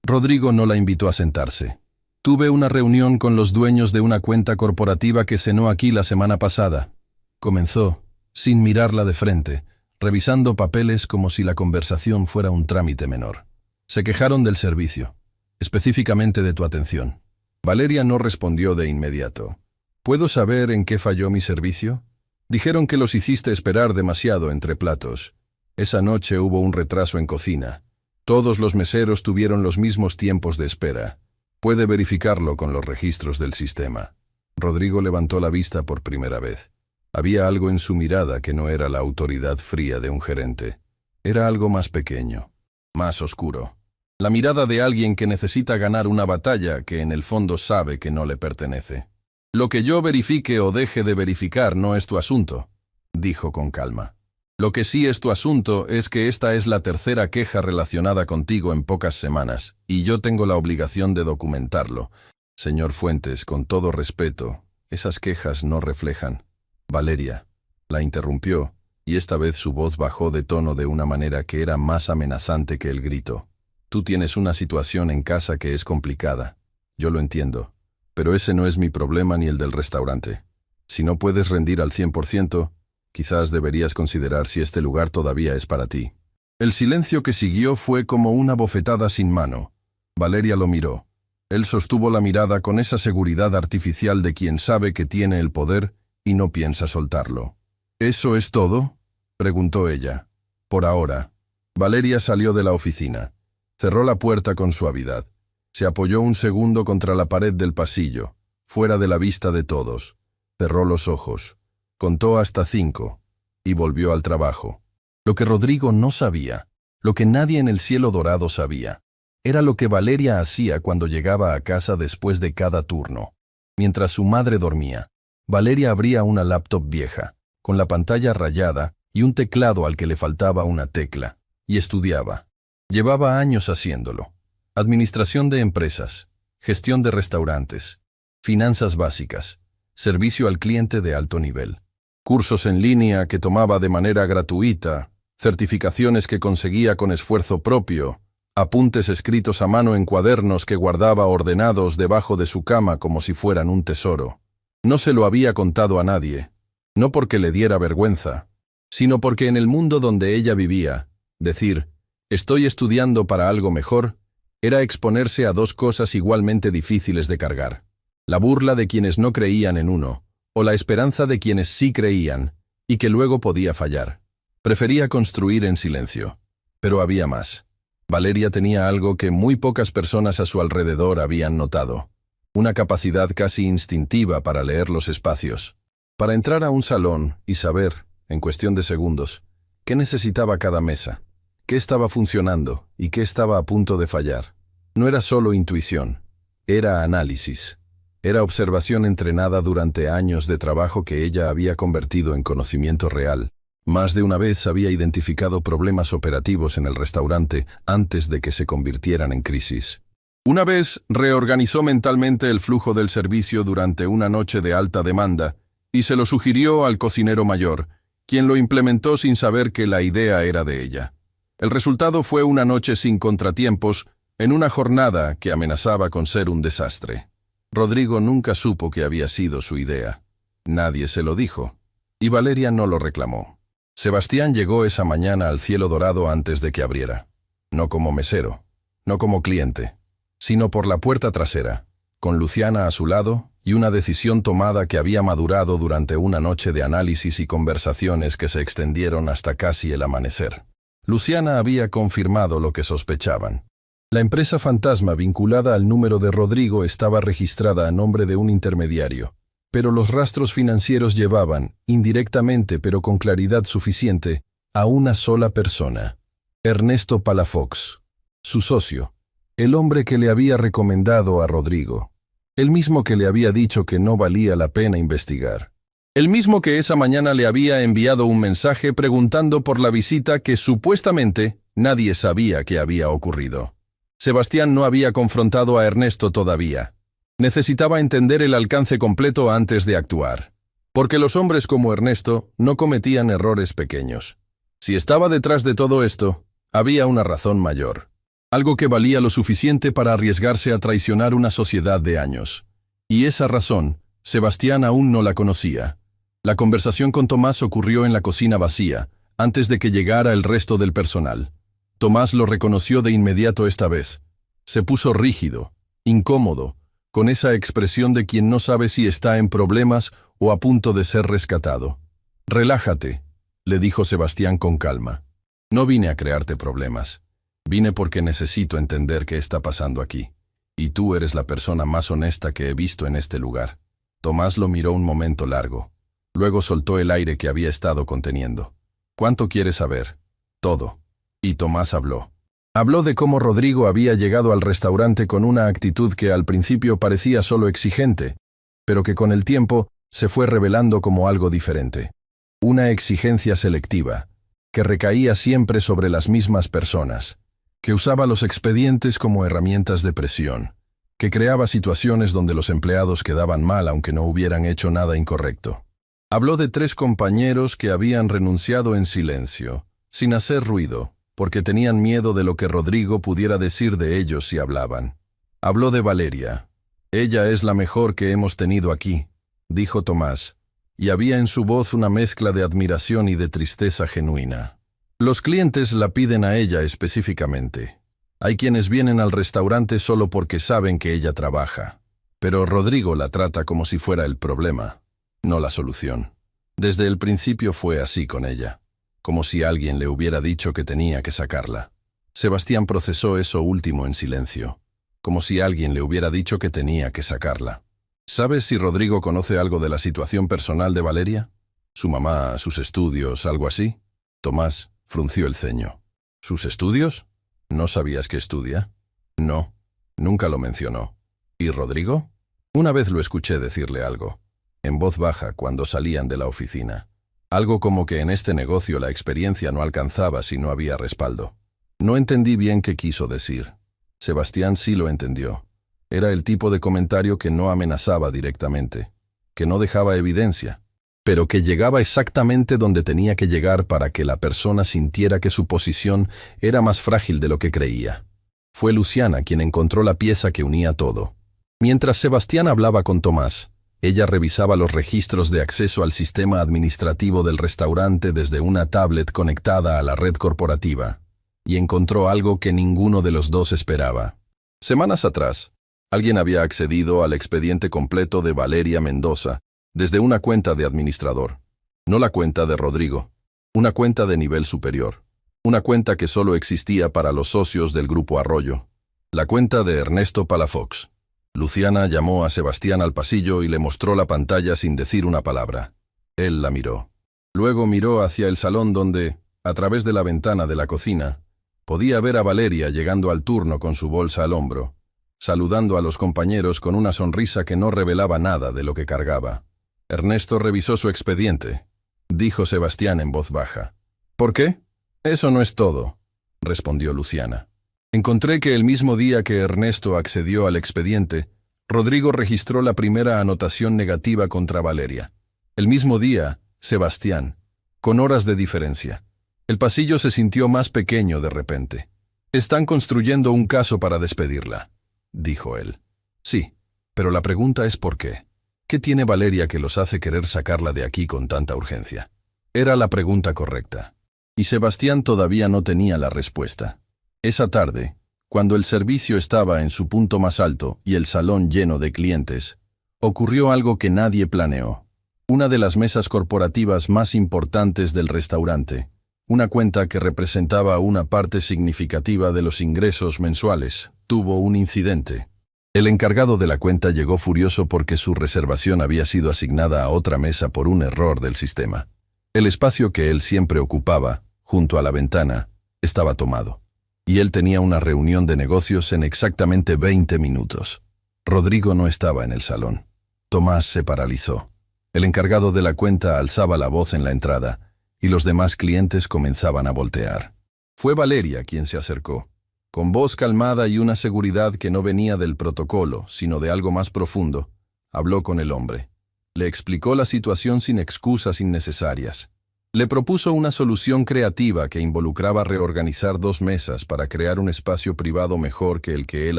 Rodrigo no la invitó a sentarse. Tuve una reunión con los dueños de una cuenta corporativa que cenó aquí la semana pasada. Comenzó, sin mirarla de frente, revisando papeles como si la conversación fuera un trámite menor. Se quejaron del servicio, específicamente de tu atención. Valeria no respondió de inmediato. ¿Puedo saber en qué falló mi servicio? Dijeron que los hiciste esperar demasiado entre platos. Esa noche hubo un retraso en cocina. Todos los meseros tuvieron los mismos tiempos de espera. Puede verificarlo con los registros del sistema. Rodrigo levantó la vista por primera vez. Había algo en su mirada que no era la autoridad fría de un gerente. Era algo más pequeño, más oscuro. La mirada de alguien que necesita ganar una batalla que en el fondo sabe que no le pertenece. Lo que yo verifique o deje de verificar no es tu asunto, dijo con calma. Lo que sí es tu asunto es que esta es la tercera queja relacionada contigo en pocas semanas, y yo tengo la obligación de documentarlo. Señor Fuentes, con todo respeto, esas quejas no reflejan. Valeria la interrumpió, y esta vez su voz bajó de tono de una manera que era más amenazante que el grito. Tú tienes una situación en casa que es complicada. Yo lo entiendo. Pero ese no es mi problema ni el del restaurante. Si no puedes rendir al 100%, quizás deberías considerar si este lugar todavía es para ti. El silencio que siguió fue como una bofetada sin mano. Valeria lo miró. Él sostuvo la mirada con esa seguridad artificial de quien sabe que tiene el poder y no piensa soltarlo. ¿Eso es todo?, preguntó ella. Por ahora. Valeria salió de la oficina. Cerró la puerta con suavidad. Se apoyó un segundo contra la pared del pasillo, fuera de la vista de todos. Cerró los ojos. Contó hasta 5 y volvió al trabajo. Lo que Rodrigo no sabía, lo que nadie en el cielo dorado sabía, era lo que Valeria hacía cuando llegaba a casa después de cada turno. Mientras su madre dormía, Valeria abría una laptop vieja, con la pantalla rayada y un teclado al que le faltaba una tecla, y estudiaba. Llevaba años haciéndolo. Administración de empresas, gestión de restaurantes, finanzas básicas, servicio al cliente de alto nivel, cursos en línea que tomaba de manera gratuita, certificaciones que conseguía con esfuerzo propio, apuntes escritos a mano en cuadernos que guardaba ordenados debajo de su cama como si fueran un tesoro. No se lo había contado a nadie, no porque le diera vergüenza, sino porque en el mundo donde ella vivía, decir, estoy estudiando para algo mejor, era exponerse a 2 cosas igualmente difíciles de cargar. La burla de quienes no creían en uno, o la esperanza de quienes sí creían, y que luego podía fallar. Prefería construir en silencio. Pero había más. Valeria tenía algo que muy pocas personas a su alrededor habían notado. Una capacidad casi instintiva para leer los espacios. Para entrar a un salón y saber, en cuestión de segundos, qué necesitaba cada mesa. ¿Qué estaba funcionando y qué estaba a punto de fallar? No era solo intuición, era análisis. Era observación entrenada durante años de trabajo que ella había convertido en conocimiento real. Más de una vez había identificado problemas operativos en el restaurante antes de que se convirtieran en crisis. Una vez reorganizó mentalmente el flujo del servicio durante una noche de alta demanda y se lo sugirió al cocinero mayor, quien lo implementó sin saber que la idea era de ella. El resultado fue una noche sin contratiempos, en una jornada que amenazaba con ser un desastre. Rodrigo nunca supo que había sido su idea. Nadie se lo dijo, y Valeria no lo reclamó. Sebastián llegó esa mañana al Cielo Dorado antes de que abriera. No como mesero, no como cliente, sino por la puerta trasera, con Luciana a su lado y una decisión tomada que había madurado durante una noche de análisis y conversaciones que se extendieron hasta casi el amanecer. Luciana había confirmado lo que sospechaban. La empresa fantasma vinculada al número de Rodrigo estaba registrada a nombre de un intermediario, pero los rastros financieros llevaban, indirectamente pero con claridad suficiente, a una sola persona: Ernesto Palafox, su socio, el hombre que le había recomendado a Rodrigo, el mismo que le había dicho que no valía la pena investigar, el mismo que esa mañana le había enviado un mensaje preguntando por la visita que supuestamente nadie sabía que había ocurrido. Sebastián no había confrontado a Ernesto todavía. Necesitaba entender el alcance completo antes de actuar, porque los hombres como Ernesto no cometían errores pequeños. Si estaba detrás de todo esto, había una razón mayor, algo que valía lo suficiente para arriesgarse a traicionar una sociedad de años. Y esa razón, Sebastián aún no la conocía. La conversación con Tomás ocurrió en la cocina vacía, antes de que llegara el resto del personal. Tomás lo reconoció de inmediato esta vez. Se puso rígido, incómodo, con esa expresión de quien no sabe si está en problemas o a punto de ser rescatado. «Relájate», le dijo Sebastián con calma. «No vine a crearte problemas. Vine porque necesito entender qué está pasando aquí. Y tú eres la persona más honesta que he visto en este lugar». Tomás lo miró un momento largo. Luego soltó el aire que había estado conteniendo. «¿Cuánto quieres saber?» «Todo». Y Tomás habló. Habló de cómo Rodrigo había llegado al restaurante con una actitud que al principio parecía solo exigente, pero que con el tiempo se fue revelando como algo diferente. Una exigencia selectiva, que recaía siempre sobre las mismas personas, que usaba los expedientes como herramientas de presión, que creaba situaciones donde los empleados quedaban mal aunque no hubieran hecho nada incorrecto. Habló de 3 compañeros que habían renunciado en silencio, sin hacer ruido, porque tenían miedo de lo que Rodrigo pudiera decir de ellos si hablaban. Habló de Valeria. «Ella es la mejor que hemos tenido aquí», dijo Tomás, y había en su voz una mezcla de admiración y de tristeza genuina. «Los clientes la piden a ella específicamente. Hay quienes vienen al restaurante solo porque saben que ella trabaja, pero Rodrigo la trata como si fuera el problema, no la solución. Desde el principio fue así con ella, como si alguien le hubiera dicho que tenía que sacarla». Sebastián procesó eso último en silencio, como si alguien le hubiera dicho que tenía que sacarla. «¿Sabes si Rodrigo conoce algo de la situación personal de Valeria? ¿Su mamá, sus estudios, algo así?» Tomás frunció el ceño. «¿Sus estudios? ¿No sabías que estudia?» «No, nunca lo mencionó». «¿Y Rodrigo?» «Una vez lo escuché decirle algo, en voz baja cuando salían de la oficina. Algo como que en este negocio la experiencia no alcanzaba si no había respaldo. No entendí bien qué quiso decir. Sebastián sí lo entendió. Era el tipo de comentario que no amenazaba directamente, que no dejaba evidencia, pero que llegaba exactamente donde tenía que llegar para que la persona sintiera que su posición era más frágil de lo que creía. Fue Luciana quien encontró la pieza que unía todo. Mientras Sebastián hablaba con Tomás, ella revisaba los registros de acceso al sistema administrativo del restaurante desde una tablet conectada a la red corporativa, y encontró algo que ninguno de los dos esperaba. Semanas atrás, alguien había accedido al expediente completo de Valeria Mendoza desde una cuenta de administrador. No la cuenta de Rodrigo, una cuenta de nivel superior, una cuenta que solo existía para los socios del Grupo Arroyo, la cuenta de Ernesto Palafox. Luciana llamó a Sebastián al pasillo y le mostró la pantalla sin decir una palabra. Él la miró. Luego miró hacia el salón donde, a través de la ventana de la cocina, podía ver a Valeria llegando al turno con su bolsa al hombro, saludando a los compañeros con una sonrisa que no revelaba nada de lo que cargaba. Ernesto revisó su expediente, dijo Sebastián en voz baja. ¿Por qué? Eso no es todo, respondió Luciana. Encontré que el mismo día que Ernesto accedió al expediente, Rodrigo registró la primera anotación negativa contra Valeria. El mismo día, Sebastián, con horas de diferencia. El pasillo se sintió más pequeño de repente. «Están construyendo un caso para despedirla», dijo él. «Sí, Pero la pregunta es ¿por qué? ¿Qué tiene Valeria que los hace querer sacarla de aquí con tanta urgencia? Era la pregunta correcta. Y Sebastián todavía no tenía la respuesta. Esa tarde, cuando el servicio estaba en su punto más alto y el salón lleno de clientes, ocurrió algo que nadie planeó. Una de las mesas corporativas más importantes del restaurante, una cuenta que representaba una parte significativa de los ingresos mensuales, tuvo un incidente. El encargado de la cuenta llegó furioso porque su reservación había sido asignada a otra mesa por un error del sistema. El espacio que él siempre ocupaba, junto a la ventana, estaba tomado. Y él tenía una reunión de negocios en exactamente 20 minutos. Rodrigo no estaba en el salón. Tomás se paralizó. El encargado de la cuenta alzaba la voz en la entrada, y los demás clientes comenzaban a voltear. Fue Valeria quien se acercó. Con voz calmada y una seguridad que no venía del protocolo, sino de algo más profundo, habló con el hombre. Le explicó la situación sin excusas innecesarias. Le propuso una solución creativa que involucraba reorganizar 2 mesas para crear un espacio privado mejor que el que él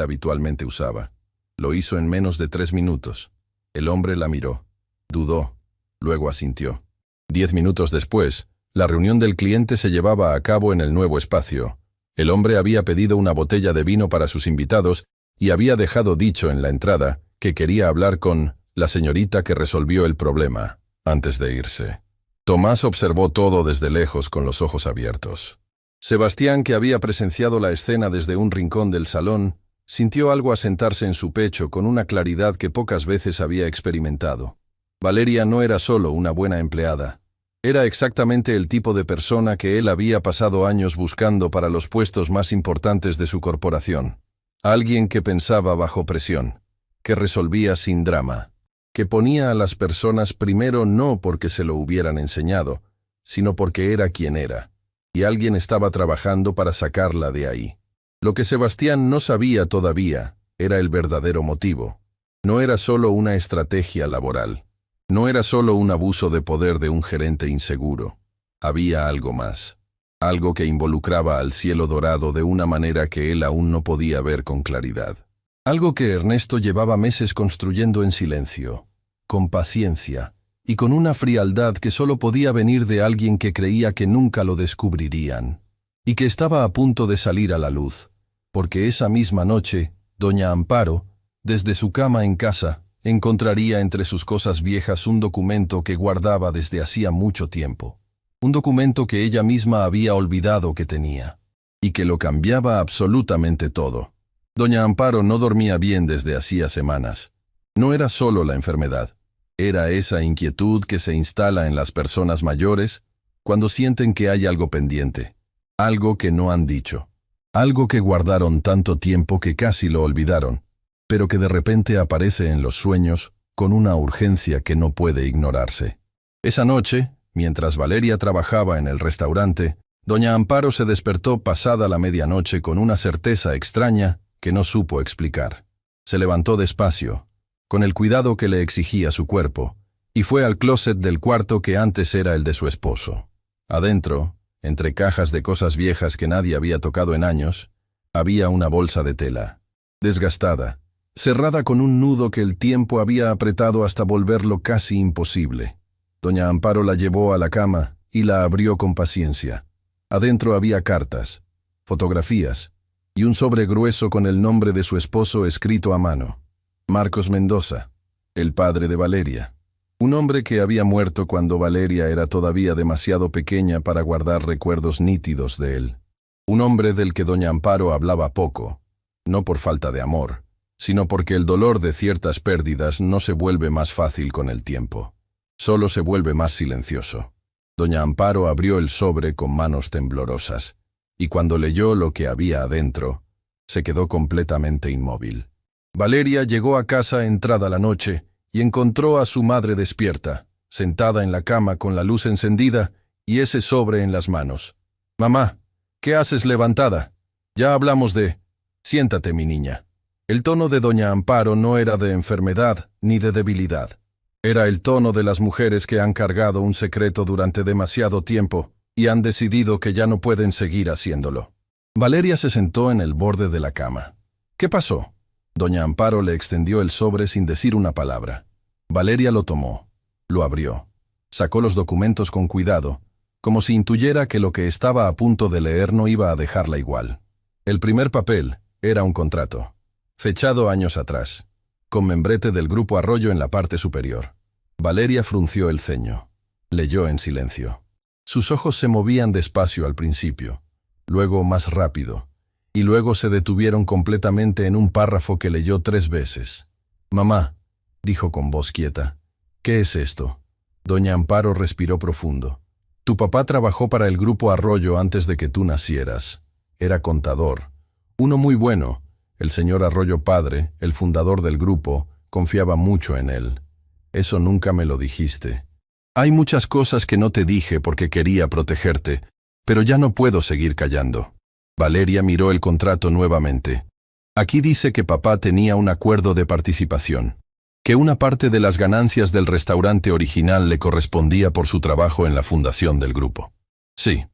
habitualmente usaba. Lo hizo en menos de 3 minutos. El hombre la miró. Dudó. Luego asintió. 10 minutos después, la reunión del cliente se llevaba a cabo en el nuevo espacio. El hombre había pedido una botella de vino para sus invitados y había dejado dicho en la entrada que quería hablar con la señorita que resolvió el problema, antes de irse. Tomás observó todo desde lejos con los ojos abiertos. Sebastián, que había presenciado la escena desde un rincón del salón, sintió algo asentarse en su pecho con una claridad que pocas veces había experimentado. Valeria no era solo una buena empleada. Era exactamente el tipo de persona que él había pasado años buscando para los puestos más importantes de su corporación. Alguien que pensaba bajo presión, que resolvía sin drama, que ponía a las personas primero no porque se lo hubieran enseñado, sino porque era quien era, y alguien estaba trabajando para sacarla de ahí. Lo que Sebastián no sabía todavía era el verdadero motivo. No era solo una estrategia laboral. No era solo un abuso de poder de un gerente inseguro. Había algo más. Algo que involucraba al cielo dorado de una manera que él aún no podía ver con claridad. Algo que Ernesto llevaba meses construyendo en silencio, con paciencia y con una frialdad que solo podía venir de alguien que creía que nunca lo descubrirían, y que estaba a punto de salir a la luz, porque esa misma noche, doña Amparo, desde su cama en casa, encontraría entre sus cosas viejas un documento que guardaba desde hacía mucho tiempo. Un documento que ella misma había olvidado que tenía, y que lo cambiaba absolutamente todo. Doña Amparo no dormía bien desde hacía semanas. No era solo la enfermedad, era esa inquietud que se instala en las personas mayores cuando sienten que hay algo pendiente, algo que no han dicho, algo que guardaron tanto tiempo que casi lo olvidaron, pero que de repente aparece en los sueños con una urgencia que no puede ignorarse. Esa noche, mientras Valeria trabajaba en el restaurante, doña Amparo se despertó pasada la medianoche con una certeza extraña que no supo explicar. Se levantó despacio, con el cuidado que le exigía su cuerpo, y fue al closet del cuarto que antes era el de su esposo. Adentro, entre cajas de cosas viejas que nadie había tocado en años, había una bolsa de tela, desgastada, cerrada con un nudo que el tiempo había apretado hasta volverlo casi imposible. Doña Amparo la llevó a la cama y la abrió con paciencia. Adentro había cartas, fotografías y un sobre grueso con el nombre de su esposo escrito a mano. Marcos Mendoza, el padre de Valeria. Un hombre que había muerto cuando Valeria era todavía demasiado pequeña para guardar recuerdos nítidos de él. Un hombre del que doña Amparo hablaba poco, no por falta de amor, sino porque el dolor de ciertas pérdidas no se vuelve más fácil con el tiempo. Solo se vuelve más silencioso. Doña Amparo abrió el sobre con manos temblorosas, y cuando leyó lo que había adentro, se quedó completamente inmóvil. Valeria llegó a casa entrada la noche y encontró a su madre despierta, sentada en la cama con la luz encendida y ese sobre en las manos. «Mamá, ¿qué haces levantada? Ya hablamos de... Siéntate, mi niña». El tono de doña Amparo no era de enfermedad ni de debilidad. Era el tono de las mujeres que han cargado un secreto durante demasiado tiempo y han decidido que ya no pueden seguir haciéndolo. Valeria se sentó en el borde de la cama. «¿Qué pasó? Doña Amparo le extendió el sobre sin decir una palabra. Valeria lo tomó, lo abrió, sacó los documentos con cuidado, como si intuyera que lo que estaba a punto de leer no iba a dejarla igual. El primer papel era un contrato, fechado años atrás, con membrete del Grupo Arroyo en la parte superior. Valeria frunció el ceño. Leyó en silencio. Sus ojos se movían despacio al principio, luego más rápido, y luego se detuvieron completamente en un párrafo que leyó 3 veces. «Mamá», dijo con voz quieta, «¿qué es esto?» Doña Amparo respiró profundo. «Tu papá trabajó para el Grupo Arroyo antes de que tú nacieras. Era contador. Uno muy bueno. El señor Arroyo padre, el fundador del grupo, confiaba mucho en él. Eso nunca me lo dijiste. Hay muchas cosas que no te dije porque quería protegerte, pero ya no puedo seguir callando». Valeria miró el contrato nuevamente. Aquí dice que papá tenía un acuerdo de participación, que una parte de las ganancias del restaurante original le correspondía por su trabajo en la fundación del grupo. Sí.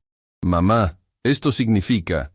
Mamá, esto significa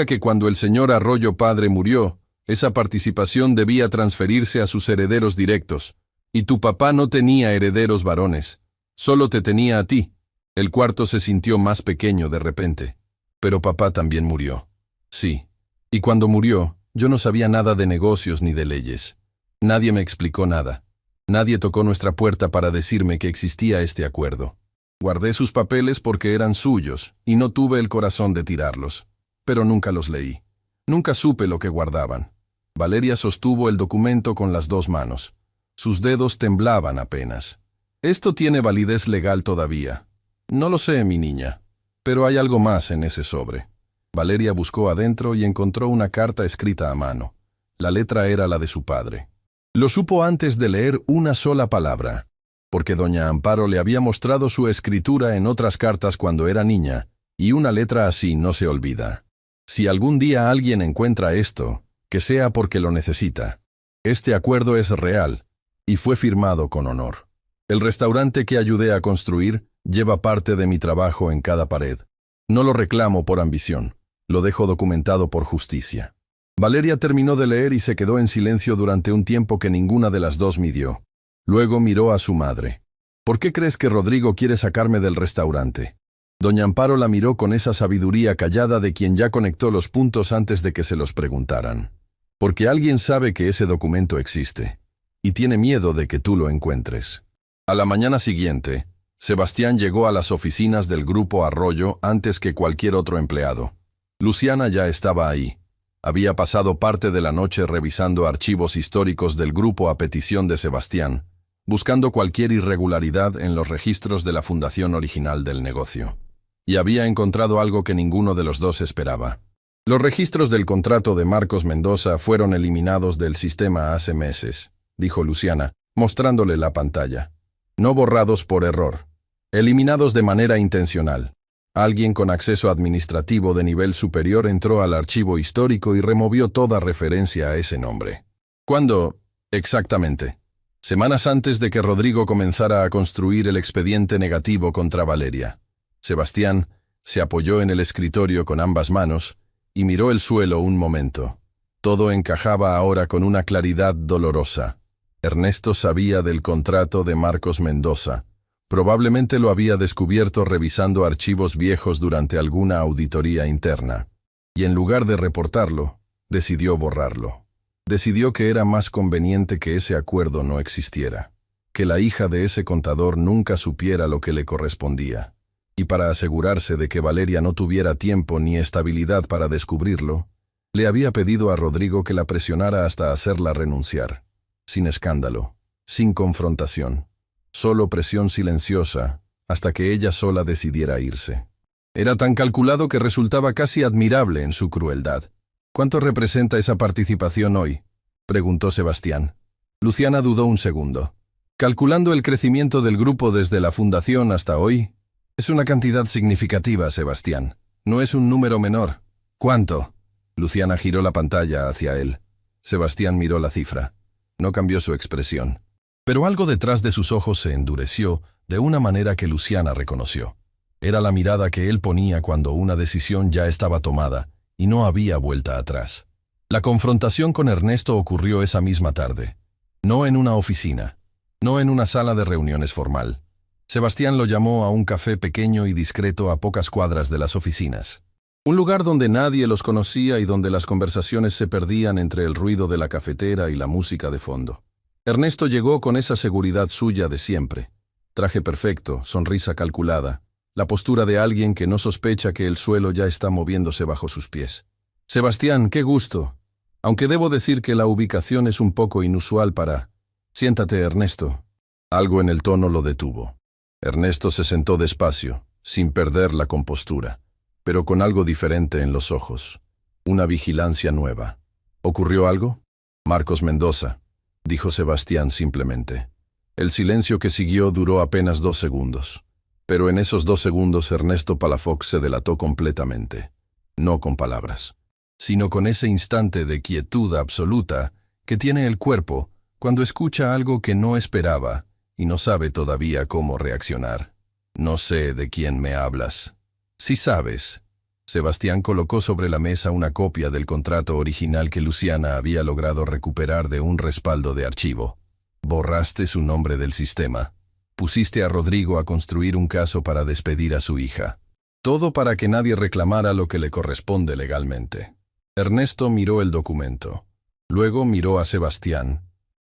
que cuando el señor Arroyo padre murió, esa participación debía transferirse a sus herederos directos, y tu papá no tenía herederos varones, solo te tenía a ti. El cuarto se sintió más pequeño de repente. Pero papá también murió. Sí. Y cuando murió, yo no sabía nada de negocios ni de leyes. Nadie me explicó nada. Nadie tocó nuestra puerta para decirme que existía este acuerdo. Guardé sus papeles porque eran suyos, y no tuve el corazón de tirarlos. Pero nunca los leí. Nunca supe lo que guardaban. Valeria sostuvo el documento con las 2 manos. Sus dedos temblaban apenas. Esto tiene validez legal todavía. No lo sé, mi niña. Pero hay algo más en ese sobre. Valeria buscó adentro y encontró una carta escrita a mano. La letra era la de su padre. Lo supo antes de leer una sola palabra, porque doña Amparo le había mostrado su escritura en otras cartas cuando era niña, y una letra así no se olvida. Si algún día alguien encuentra esto, que sea porque lo necesita. Este acuerdo es real, y fue firmado con honor. El restaurante que ayudé a construir lleva parte de mi trabajo en cada pared. No lo reclamo por ambición, lo dejo documentado por justicia. Valeria terminó de leer y se quedó en silencio durante un tiempo que ninguna de las 2 midió. Luego miró a su madre. ¿Por qué crees que Rodrigo quiere sacarme del restaurante? Doña Amparo la miró con esa sabiduría callada de quien ya conectó los puntos antes de que se los preguntaran. Porque alguien sabe que ese documento existe, y tiene miedo de que tú lo encuentres. A la mañana siguiente, Sebastián llegó a las oficinas del Grupo Arroyo antes que cualquier otro empleado. Luciana ya estaba ahí. Había pasado parte de la noche revisando archivos históricos del grupo a petición de Sebastián, buscando cualquier irregularidad en los registros de la fundación original del negocio. Y había encontrado algo que ninguno de los dos esperaba. Los registros del contrato de Marcos Mendoza fueron eliminados del sistema hace meses, dijo Luciana, mostrándole la pantalla. No borrados por error. Eliminados de manera intencional. Alguien con acceso administrativo de nivel superior entró al archivo histórico y removió toda referencia a ese nombre. ¿Cuándo? Exactamente. Semanas antes de que Rodrigo comenzara a construir el expediente negativo contra Valeria. Sebastián se apoyó en el escritorio con ambas manos y miró el suelo un momento. Todo encajaba ahora con una claridad dolorosa. Ernesto sabía del contrato de Marcos Mendoza. Probablemente lo había descubierto revisando archivos viejos durante alguna auditoría interna. Y en lugar de reportarlo, decidió borrarlo. Decidió que era más conveniente que ese acuerdo no existiera. Que la hija de ese contador nunca supiera lo que le correspondía. Y para asegurarse de que Valeria no tuviera tiempo ni estabilidad para descubrirlo, le había pedido a Rodrigo que la presionara hasta hacerla renunciar. Sin escándalo, sin confrontación. Solo presión silenciosa, hasta que ella sola decidiera irse. Era tan calculado que resultaba casi admirable en su crueldad. ¿Cuánto representa esa participación hoy?, preguntó Sebastián. Luciana dudó un segundo. Calculando el crecimiento del grupo desde la fundación hasta hoy, es una cantidad significativa, Sebastián. No es un número menor. ¿Cuánto? Luciana giró la pantalla hacia él. Sebastián miró la cifra. No cambió su expresión. Pero algo detrás de sus ojos se endureció de una manera que Luciana reconoció. Era la mirada que él ponía cuando una decisión ya estaba tomada y no había vuelta atrás. La confrontación con Ernesto ocurrió esa misma tarde. No en una oficina, no en una sala de reuniones formal. Sebastián lo llamó a un café pequeño y discreto a pocas cuadras de las oficinas. Un lugar donde nadie los conocía y donde las conversaciones se perdían entre el ruido de la cafetera y la música de fondo. Ernesto llegó con esa seguridad suya de siempre. Traje perfecto, sonrisa calculada, la postura de alguien que no sospecha que el suelo ya está moviéndose bajo sus pies. «Sebastián, qué gusto. Aunque debo decir que la ubicación es un poco inusual para... Siéntate, Ernesto». Algo en el tono lo detuvo. Ernesto se sentó despacio, sin perder la compostura, pero con algo diferente en los ojos. Una vigilancia nueva. ¿Ocurrió algo? Marcos Mendoza, dijo Sebastián simplemente. El silencio que siguió duró apenas 2 segundos. Pero en esos 2 segundos Ernesto Palafox se delató completamente. No con palabras, sino con ese instante de quietud absoluta que tiene el cuerpo cuando escucha algo que no esperaba y no sabe todavía cómo reaccionar. «No sé de quién me hablas». «Sí sabes». Sebastián colocó sobre la mesa una copia del contrato original que Luciana había logrado recuperar de un respaldo de archivo. «Borraste su nombre del sistema. Pusiste a Rodrigo a construir un caso para despedir a su hija. Todo para que nadie reclamara lo que le corresponde legalmente». Ernesto miró el documento. Luego miró a Sebastián.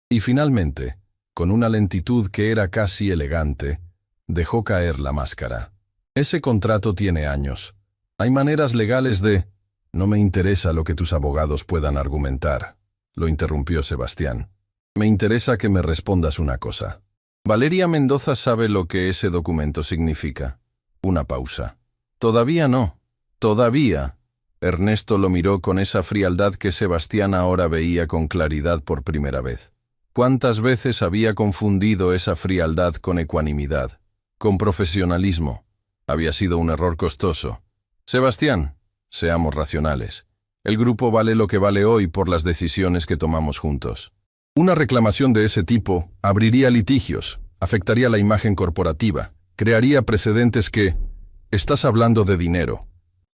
Y finalmente, con una lentitud que era casi elegante, dejó caer la máscara. «Ese contrato tiene años. Hay maneras legales de...» «No me interesa lo que tus abogados puedan argumentar», lo interrumpió Sebastián. «Me interesa que me respondas una cosa. Valeria Mendoza sabe lo que ese documento significa». Una pausa. «Todavía no. Todavía». Ernesto lo miró con esa frialdad que Sebastián ahora veía con claridad por primera vez. ¿Cuántas veces había confundido esa frialdad con ecuanimidad, con profesionalismo? Había sido un error costoso. «Sebastián, seamos racionales. El grupo vale lo que vale hoy por las decisiones que tomamos juntos. Una reclamación de ese tipo abriría litigios, afectaría la imagen corporativa, crearía precedentes que... Estás hablando de dinero.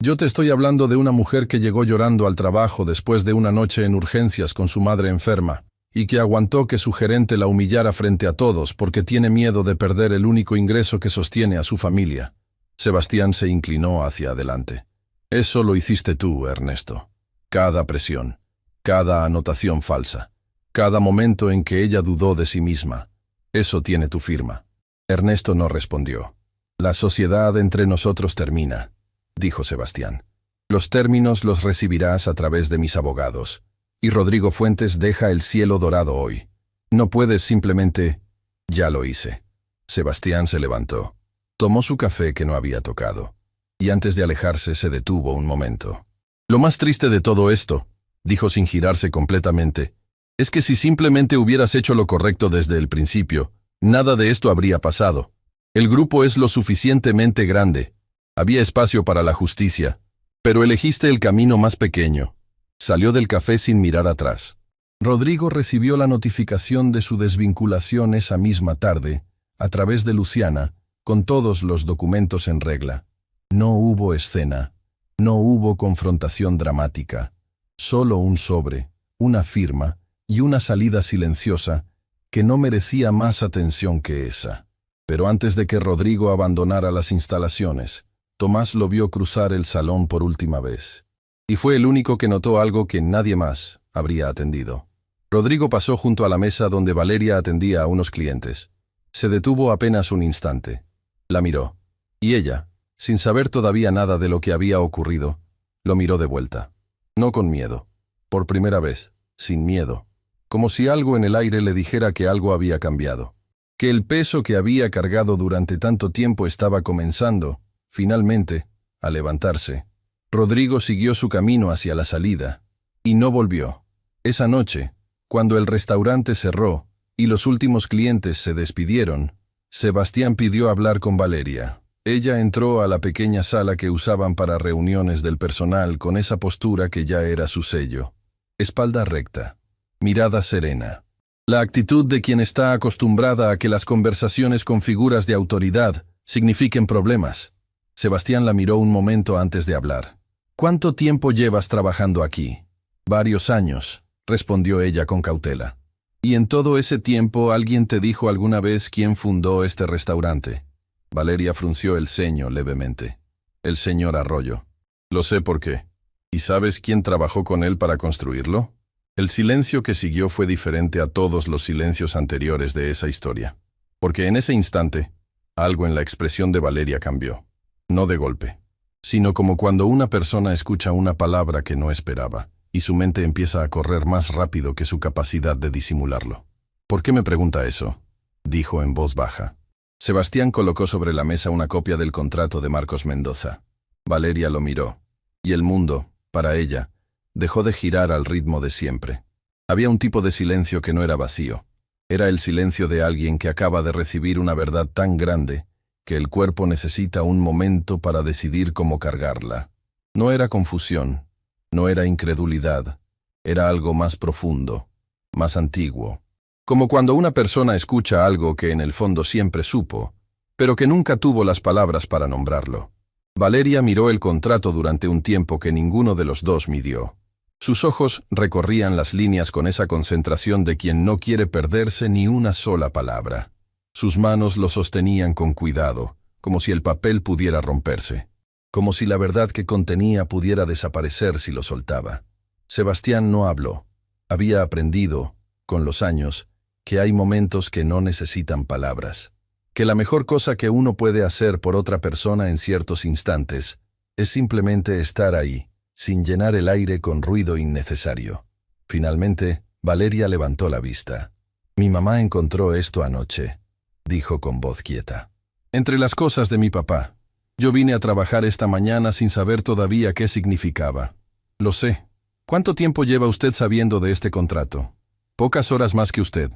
Yo te estoy hablando de una mujer que llegó llorando al trabajo después de una noche en urgencias con su madre enferma, y que aguantó que su gerente la humillara frente a todos porque tiene miedo de perder el único ingreso que sostiene a su familia». Sebastián se inclinó hacia adelante. «Eso lo hiciste tú, Ernesto. Cada presión, cada anotación falsa, cada momento en que ella dudó de sí misma. Eso tiene tu firma». Ernesto no respondió. «La sociedad entre nosotros termina», dijo Sebastián. «Los términos los recibirás a través de mis abogados. Y Rodrigo Fuentes deja el cielo dorado hoy. No puedes simplemente...». «Ya lo hice». Sebastián se levantó. Tomó su café que no había tocado. Y antes de alejarse se detuvo un momento. «Lo más triste de todo esto», dijo sin girarse completamente, «es que si simplemente hubieras hecho lo correcto desde el principio, nada de esto habría pasado. El grupo es lo suficientemente grande. Había espacio para la justicia. Pero elegiste el camino más pequeño». Salió del café sin mirar atrás. Rodrigo recibió la notificación de su desvinculación esa misma tarde, a través de Luciana, con todos los documentos en regla. No hubo escena, no hubo confrontación dramática, solo un sobre, una firma y una salida silenciosa que no merecía más atención que esa. Pero antes de que Rodrigo abandonara las instalaciones, Tomás lo vio cruzar el salón por última vez. Y fue el único que notó algo que nadie más habría atendido. Rodrigo pasó junto a la mesa donde Valeria atendía a unos clientes. Se detuvo apenas un instante. La miró. Y ella, sin saber todavía nada de lo que había ocurrido, lo miró de vuelta. No con miedo. Por primera vez, sin miedo. Como si algo en el aire le dijera que algo había cambiado. Que el peso que había cargado durante tanto tiempo estaba comenzando, finalmente, a levantarse. Rodrigo siguió su camino hacia la salida. Y no volvió. Esa noche, cuando el restaurante cerró y los últimos clientes se despidieron, Sebastián pidió hablar con Valeria. Ella entró a la pequeña sala que usaban para reuniones del personal con esa postura que ya era su sello. Espalda recta, mirada serena. La actitud de quien está acostumbrada a que las conversaciones con figuras de autoridad signifiquen problemas. Sebastián la miró un momento antes de hablar. «¿Cuánto tiempo llevas trabajando aquí?» Varios años, respondió ella con cautela. ¿Y en todo ese tiempo alguien te dijo alguna vez quién fundó este restaurante? Valeria frunció el ceño levemente. El señor Arroyo. Lo sé por qué. ¿Y sabes quién trabajó con él para construirlo? El silencio que siguió fue diferente a todos los silencios anteriores de esa historia. Porque en ese instante, algo en la expresión de Valeria cambió. No de golpe, sino como cuando una persona escucha una palabra que no esperaba, y su mente empieza a correr más rápido que su capacidad de disimularlo. ¿Por qué me pregunta eso?, dijo en voz baja. Sebastián colocó sobre la mesa una copia del contrato de Marcos Mendoza. Valeria lo miró, y el mundo, para ella, dejó de girar al ritmo de siempre. Había un tipo de silencio que no era vacío. Era el silencio de alguien que acaba de recibir una verdad tan grande que el cuerpo necesita un momento para decidir cómo cargarla. No era confusión, no era incredulidad, era algo más profundo, más antiguo. Como cuando una persona escucha algo que en el fondo siempre supo, pero que nunca tuvo las palabras para nombrarlo. Valeria miró el contrato durante un tiempo que ninguno de los dos midió. Sus ojos recorrían las líneas con esa concentración de quien no quiere perderse ni una sola palabra. Sus manos lo sostenían con cuidado, como si el papel pudiera romperse, como si la verdad que contenía pudiera desaparecer si lo soltaba. Sebastián no habló. Había aprendido, con los años, que hay momentos que no necesitan palabras, que la mejor cosa que uno puede hacer por otra persona en ciertos instantes es simplemente estar ahí, sin llenar el aire con ruido innecesario. Finalmente, Valeria levantó la vista. «Mi mamá encontró esto anoche», dijo con voz quieta. «Entre las cosas de mi papá. Yo vine a trabajar esta mañana sin saber todavía qué significaba. Lo sé. ¿Cuánto tiempo lleva usted sabiendo de este contrato?» «Pocas horas más que usted».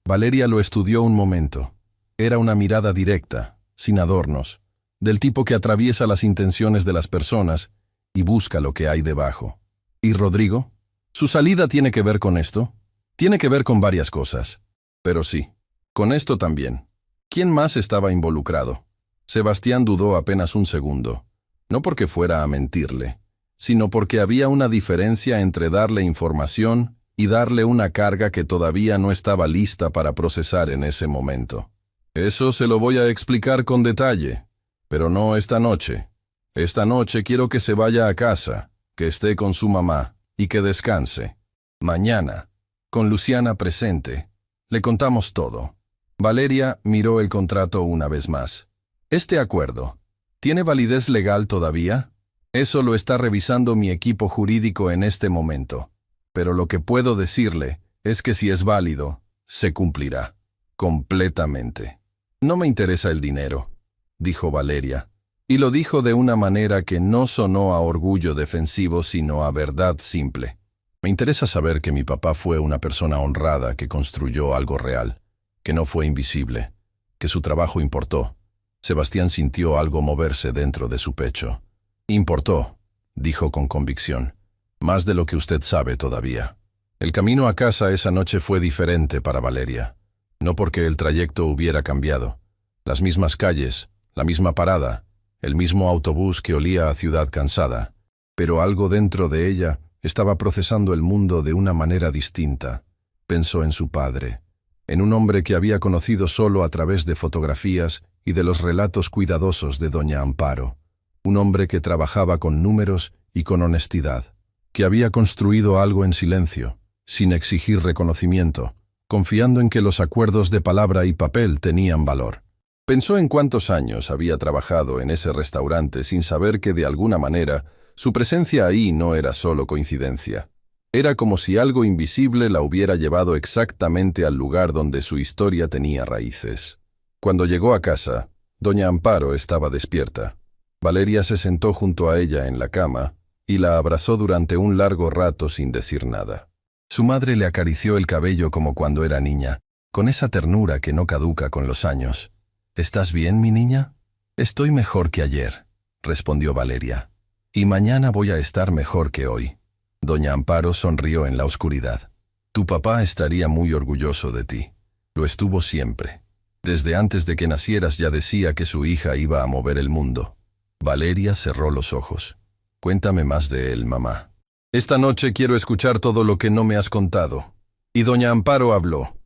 Valeria lo estudió un momento. Era una mirada directa, sin adornos, del tipo que atraviesa las intenciones de las personas y busca lo que hay debajo. ¿Y Rodrigo? ¿Su salida tiene que ver con esto? Tiene que ver con varias cosas. Pero sí, con esto también. ¿Quién más estaba involucrado? Sebastián dudó apenas un segundo. No porque fuera a mentirle, sino porque había una diferencia entre darle información y darle una carga que todavía no estaba lista para procesar en ese momento. Eso se lo voy a explicar con detalle, pero no esta noche. Esta noche quiero que se vaya a casa, que esté con su mamá y que descanse. Mañana, con Luciana presente, le contamos todo. Valeria miró el contrato una vez más. ¿Este acuerdo tiene validez legal todavía? Eso lo está revisando mi equipo jurídico en este momento. Pero lo que puedo decirle es que si es válido, se cumplirá. Completamente. No me interesa el dinero, dijo Valeria. Y lo dijo de una manera que no sonó a orgullo defensivo, sino a verdad simple. Me interesa saber que mi papá fue una persona honrada que construyó algo real, que no fue invisible, que su trabajo importó. Sebastián sintió algo moverse dentro de su pecho. Importó, dijo con convicción, más de lo que usted sabe todavía. El camino a casa esa noche fue diferente para Valeria. No porque el trayecto hubiera cambiado. Las mismas calles, la misma parada, el mismo autobús que olía a ciudad cansada, pero algo dentro de ella estaba procesando el mundo de una manera distinta. Pensó en su padre, en un hombre que había conocido solo a través de fotografías y de los relatos cuidadosos de doña Amparo, un hombre que trabajaba con números y con honestidad, que había construido algo en silencio, sin exigir reconocimiento, confiando en que los acuerdos de palabra y papel tenían valor. Pensó en cuántos años había trabajado en ese restaurante sin saber que de alguna manera su presencia ahí no era solo coincidencia. Era como si algo invisible la hubiera llevado exactamente al lugar donde su historia tenía raíces. Cuando llegó a casa, doña Amparo estaba despierta. Valeria se sentó junto a ella en la cama y la abrazó durante un largo rato sin decir nada. Su madre le acarició el cabello como cuando era niña, con esa ternura que no caduca con los años. «¿Estás bien, mi niña?» «Estoy mejor que ayer», respondió Valeria. «Y mañana voy a estar mejor que hoy». Doña Amparo sonrió en la oscuridad. «Tu papá estaría muy orgulloso de ti. Lo estuvo siempre. Desde antes de que nacieras ya decía que su hija iba a mover el mundo». Valeria cerró los ojos. «Cuéntame más de él, mamá». Esta noche quiero escuchar todo lo que no me has contado. Y doña Amparo habló.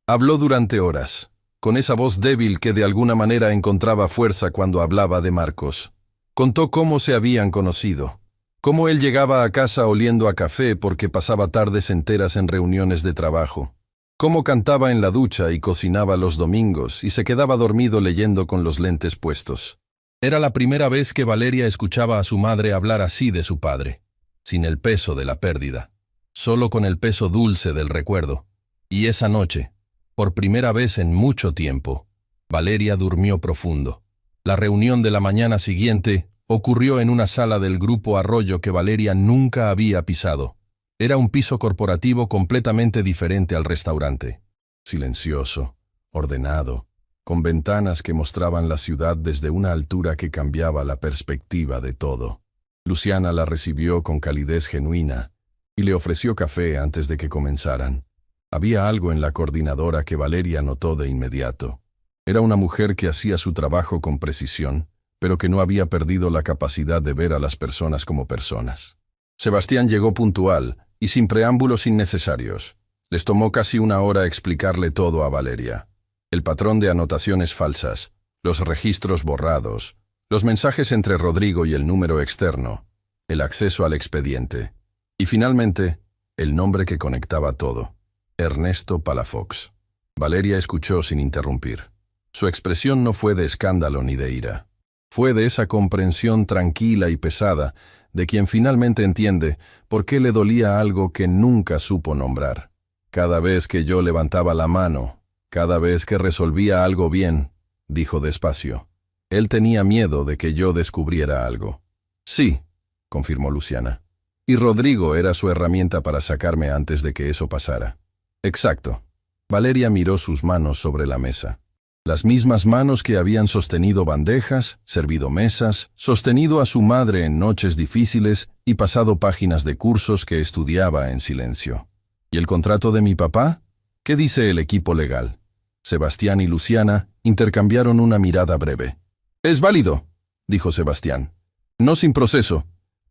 Habló durante horas, con esa voz débil que de alguna manera encontraba fuerza cuando hablaba de Marcos. Contó cómo se habían conocido, cómo él llegaba a casa oliendo a café porque pasaba tardes enteras en reuniones de trabajo, cómo cantaba en la ducha y cocinaba los domingos y se quedaba dormido leyendo con los lentes puestos. Era la primera vez que Valeria escuchaba a su madre hablar así de su padre, sin el peso de la pérdida, solo con el peso dulce del recuerdo. Y esa noche, por primera vez en mucho tiempo, Valeria durmió profundo. La reunión de la mañana siguiente ocurrió en una sala del Grupo Arroyo que Valeria nunca había pisado. Era un piso corporativo completamente diferente al restaurante. Silencioso, ordenado, con ventanas que mostraban la ciudad desde una altura que cambiaba la perspectiva de todo. Luciana la recibió con calidez genuina y le ofreció café antes de que comenzaran. Había algo en la coordinadora que Valeria notó de inmediato. Era una mujer que hacía su trabajo con precisión, pero que no había perdido la capacidad de ver a las personas como personas. Sebastián llegó puntual y sin preámbulos innecesarios. Les tomó casi una hora explicarle todo a Valeria. El patrón de anotaciones falsas, los registros borrados, los mensajes entre Rodrigo y el número externo, el acceso al expediente y finalmente el nombre que conectaba todo: Ernesto Palafox. Valeria escuchó sin interrumpir. Su expresión no fue de escándalo ni de ira. Fue de esa comprensión tranquila y pesada de quien finalmente entiende por qué le dolía algo que nunca supo nombrar. Cada vez que yo levantaba la mano, cada vez que resolvía algo bien, dijo despacio, él tenía miedo de que yo descubriera algo. Sí, confirmó Luciana. Y Rodrigo era su herramienta para sacarme antes de que eso pasara. Exacto. Valeria miró sus manos sobre la mesa. Las mismas manos que habían sostenido bandejas, servido mesas, sostenido a su madre en noches difíciles y pasado páginas de cursos que estudiaba en silencio. ¿Y el contrato de mi papá? ¿Qué dice el equipo legal? Sebastián y Luciana intercambiaron una mirada breve. «Es válido», dijo Sebastián. «No sin proceso.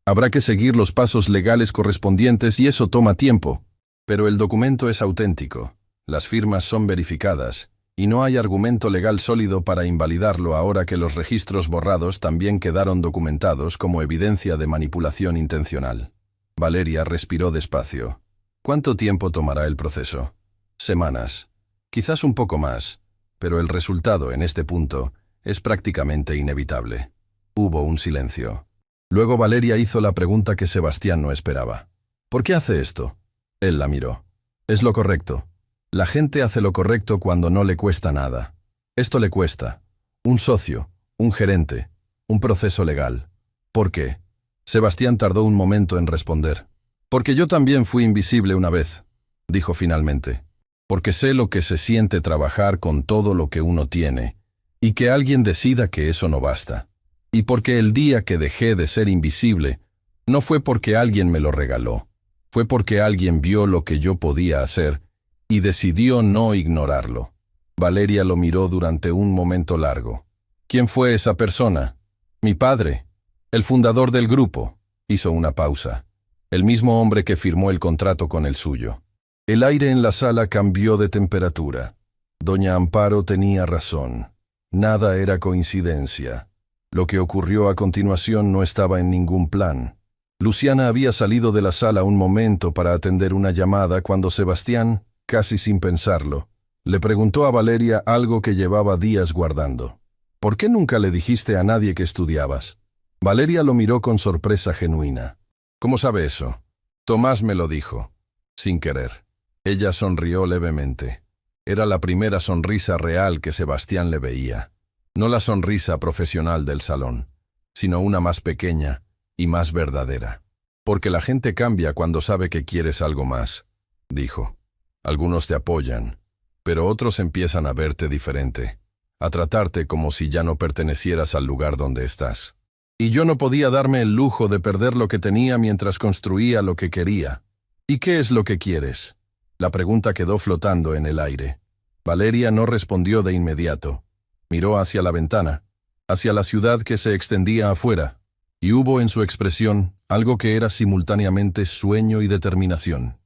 Habrá que seguir los pasos legales correspondientes y eso toma tiempo. Pero el documento es auténtico, las firmas son verificadas, y no hay argumento legal sólido para invalidarlo ahora que los registros borrados también quedaron documentados como evidencia de manipulación intencional». Valeria respiró despacio. «¿Cuánto tiempo tomará el proceso?» «Semanas. Quizás un poco más, pero el resultado en este punto es prácticamente inevitable». Hubo un silencio. Luego Valeria hizo la pregunta que Sebastián no esperaba. «¿Por qué hace esto?» Él la miró. «Es lo correcto. La gente hace lo correcto cuando no le cuesta nada. Esto le cuesta. Un socio, un gerente, un proceso legal. ¿Por qué?» Sebastián tardó un momento en responder. «Porque yo también fui invisible una vez», dijo finalmente. «Porque sé lo que se siente trabajar con todo lo que uno tiene, y que alguien decida que eso no basta. Y porque el día que dejé de ser invisible, no fue porque alguien me lo regaló, fue porque alguien vio lo que yo podía hacer y decidió no ignorarlo». Valeria lo miró durante un momento largo. «¿Quién fue esa persona?» «Mi padre, el fundador del grupo», hizo una pausa. «El mismo hombre que firmó el contrato con el suyo». El aire en la sala cambió de temperatura. Doña Amparo tenía razón. Nada era coincidencia. Lo que ocurrió a continuación no estaba en ningún plan. Luciana había salido de la sala un momento para atender una llamada cuando Sebastián, casi sin pensarlo, le preguntó a Valeria algo que llevaba días guardando. «¿Por qué nunca le dijiste a nadie que estudiabas?» Valeria lo miró con sorpresa genuina. «¿Cómo sabe eso?» «Tomás me lo dijo, sin querer». Ella sonrió levemente. Era la primera sonrisa real que Sebastián le veía. No la sonrisa profesional del salón, sino una más pequeña y más verdadera. «Porque la gente cambia cuando sabe que quieres algo más», dijo. «Algunos te apoyan, pero otros empiezan a verte diferente, a tratarte como si ya no pertenecieras al lugar donde estás. Y yo no podía darme el lujo de perder lo que tenía mientras construía lo que quería. ¿Y qué es lo que quieres?». La pregunta quedó flotando en el aire. Valeria no respondió de inmediato. Miró hacia la ventana, hacia la ciudad que se extendía afuera. y hubo en su expresión algo que era simultáneamente sueño y determinación.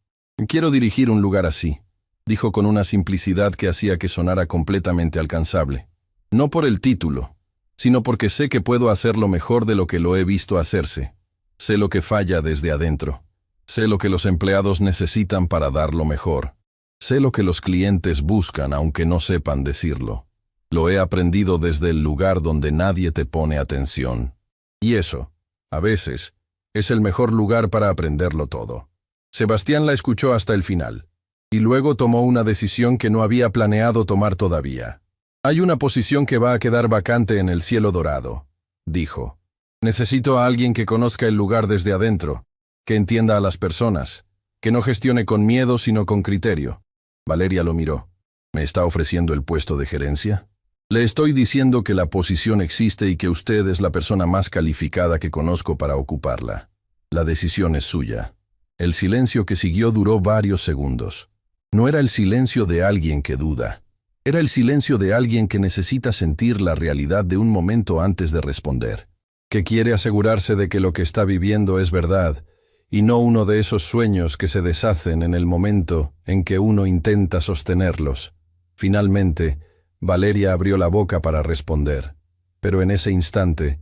«Quiero dirigir un lugar así», dijo con una simplicidad que hacía que sonara completamente alcanzable. «No por el título, sino porque sé que puedo hacerlo mejor de lo que lo he visto hacerse. Sé lo que falla desde adentro. Sé lo que los empleados necesitan para dar lo mejor. Sé lo que los clientes buscan aunque no sepan decirlo. Lo he aprendido desde el lugar donde nadie te pone atención. Y eso, a veces, es el mejor lugar para aprenderlo todo». Sebastián la escuchó hasta el final, y luego tomó una decisión que no había planeado tomar todavía. «Hay una posición que va a quedar vacante en el cielo dorado», dijo. «Necesito a alguien que conozca el lugar desde adentro, que entienda a las personas, que no gestione con miedo sino con criterio». Valeria lo miró. «¿Me está ofreciendo el puesto de gerencia?» «Le estoy diciendo que la posición existe y que usted es la persona más calificada que conozco para ocuparla. La decisión es suya». El silencio que siguió duró varios segundos. No era el silencio de alguien que duda. Era el silencio de alguien que necesita sentir la realidad de un momento antes de responder, que quiere asegurarse de que lo que está viviendo es verdad, y no uno de esos sueños que se deshacen en el momento en que uno intenta sostenerlos. Finalmente, Valeria abrió la boca para responder, pero en ese instante,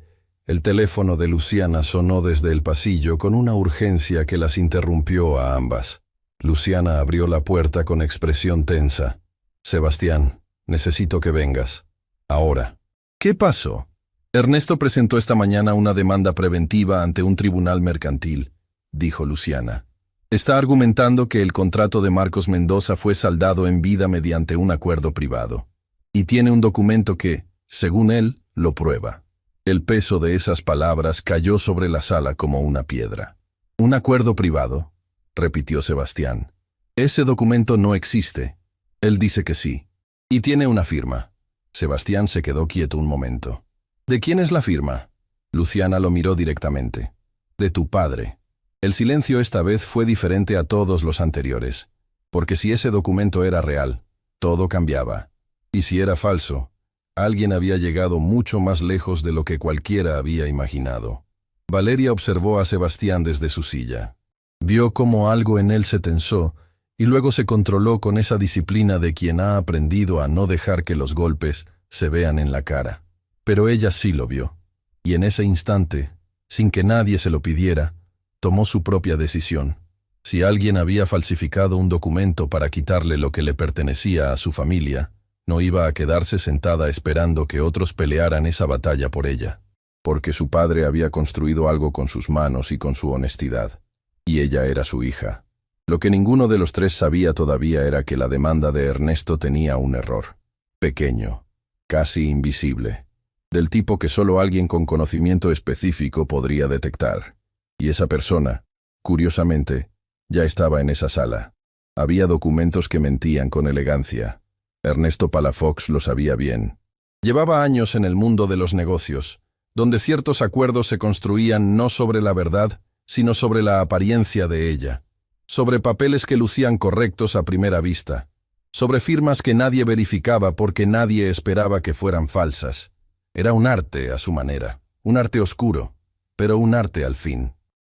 el teléfono de Luciana sonó desde el pasillo con una urgencia que las interrumpió a ambas. Luciana abrió la puerta con expresión tensa. «Sebastián, necesito que vengas. Ahora». «¿Qué pasó?» «Ernesto presentó esta mañana una demanda preventiva ante un tribunal mercantil», dijo Luciana. «Está argumentando que el contrato de Marcos Mendoza fue saldado en vida mediante un acuerdo privado. Y tiene un documento que, según él, lo prueba». El peso de esas palabras cayó sobre la sala como una piedra. «¿Un acuerdo privado?», repitió Sebastián. «Ese documento no existe». Él dice que sí. «Y tiene una firma». Sebastián se quedó quieto un momento. «¿De quién es la firma?». Luciana lo miró directamente. «De tu padre». El silencio esta vez fue diferente a todos los anteriores, porque si ese documento era real, todo cambiaba. Y si era falso, alguien había llegado mucho más lejos de lo que cualquiera había imaginado. Valeria observó a Sebastián desde su silla. Vio cómo algo en él se tensó y luego se controló con esa disciplina de quien ha aprendido a no dejar que los golpes se vean en la cara. Pero ella sí lo vio. Y en ese instante, sin que nadie se lo pidiera, tomó su propia decisión. Si alguien había falsificado un documento para quitarle lo que le pertenecía a su familia, no iba a quedarse sentada esperando que otros pelearan esa batalla por ella, porque su padre había construido algo con sus manos y con su honestidad, y ella era su hija. Lo que ninguno de los tres sabía todavía era que la demanda de Ernesto tenía un error, pequeño, casi invisible, del tipo que solo alguien con conocimiento específico podría detectar. Y esa persona, curiosamente, ya estaba en esa sala. Había documentos que mentían con elegancia. Ernesto Palafox lo sabía bien. Llevaba años en el mundo de los negocios, donde ciertos acuerdos se construían no sobre la verdad, sino sobre la apariencia de ella, sobre papeles que lucían correctos a primera vista, sobre firmas que nadie verificaba porque nadie esperaba que fueran falsas. Era un arte a su manera, un arte oscuro, pero un arte al fin.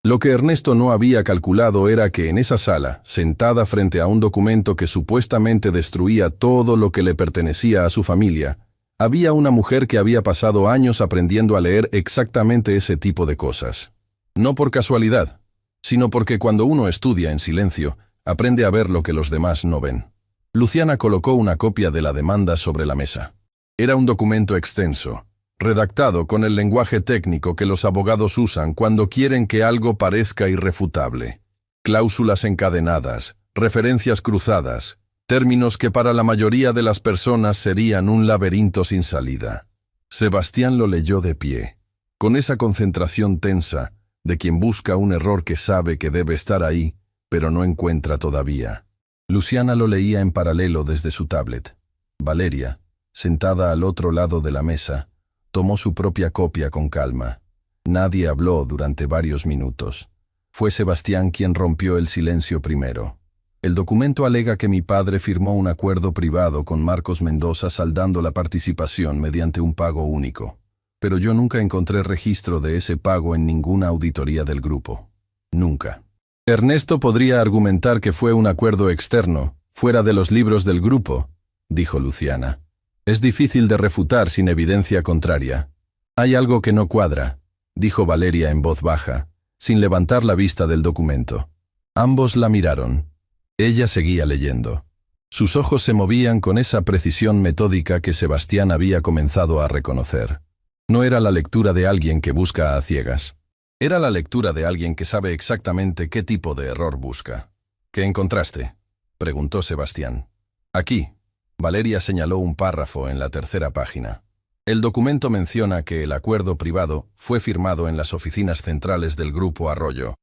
Lo que Ernesto no había calculado era que en esa sala, sentada frente a un documento que supuestamente destruía todo lo que le pertenecía a su familia, había una mujer que había pasado años aprendiendo a leer exactamente ese tipo de cosas. No por casualidad, sino porque cuando uno estudia en silencio, aprende a ver lo que los demás no ven. Luciana colocó una copia de la demanda sobre la mesa. Era un documento extenso, redactado con el lenguaje técnico que los abogados usan cuando quieren que algo parezca irrefutable. Cláusulas encadenadas, referencias cruzadas, términos que para la mayoría de las personas serían un laberinto sin salida. Sebastián lo leyó de pie, con esa concentración tensa de quien busca un error que sabe que debe estar ahí, pero no encuentra todavía. Luciana lo leía en paralelo desde su tablet. Valeria, sentada al otro lado de la mesa, tomó su propia copia con calma. Nadie habló durante varios minutos. Fue Sebastián quien rompió el silencio primero. El documento alega que mi padre firmó un acuerdo privado con Marcos Mendoza saldando la participación mediante un pago único. pero yo nunca encontré registro de ese pago en ninguna auditoría del grupo. Nunca. Ernesto podría argumentar que fue un acuerdo externo, fuera de los libros del grupo, dijo Luciana. Es difícil de refutar sin evidencia contraria. Hay algo que no cuadra, dijo Valeria en voz baja, sin levantar la vista del documento. Ambos la miraron. Ella seguía leyendo. Sus ojos se movían con esa precisión metódica que Sebastián había comenzado a reconocer. No era la lectura de alguien que busca a ciegas. Era la lectura de alguien que sabe exactamente qué tipo de error busca. ¿Qué encontraste?, preguntó Sebastián. Aquí. Valeria señaló un párrafo en la tercera página. El documento menciona que el acuerdo privado fue firmado en las oficinas centrales del Grupo Arroyo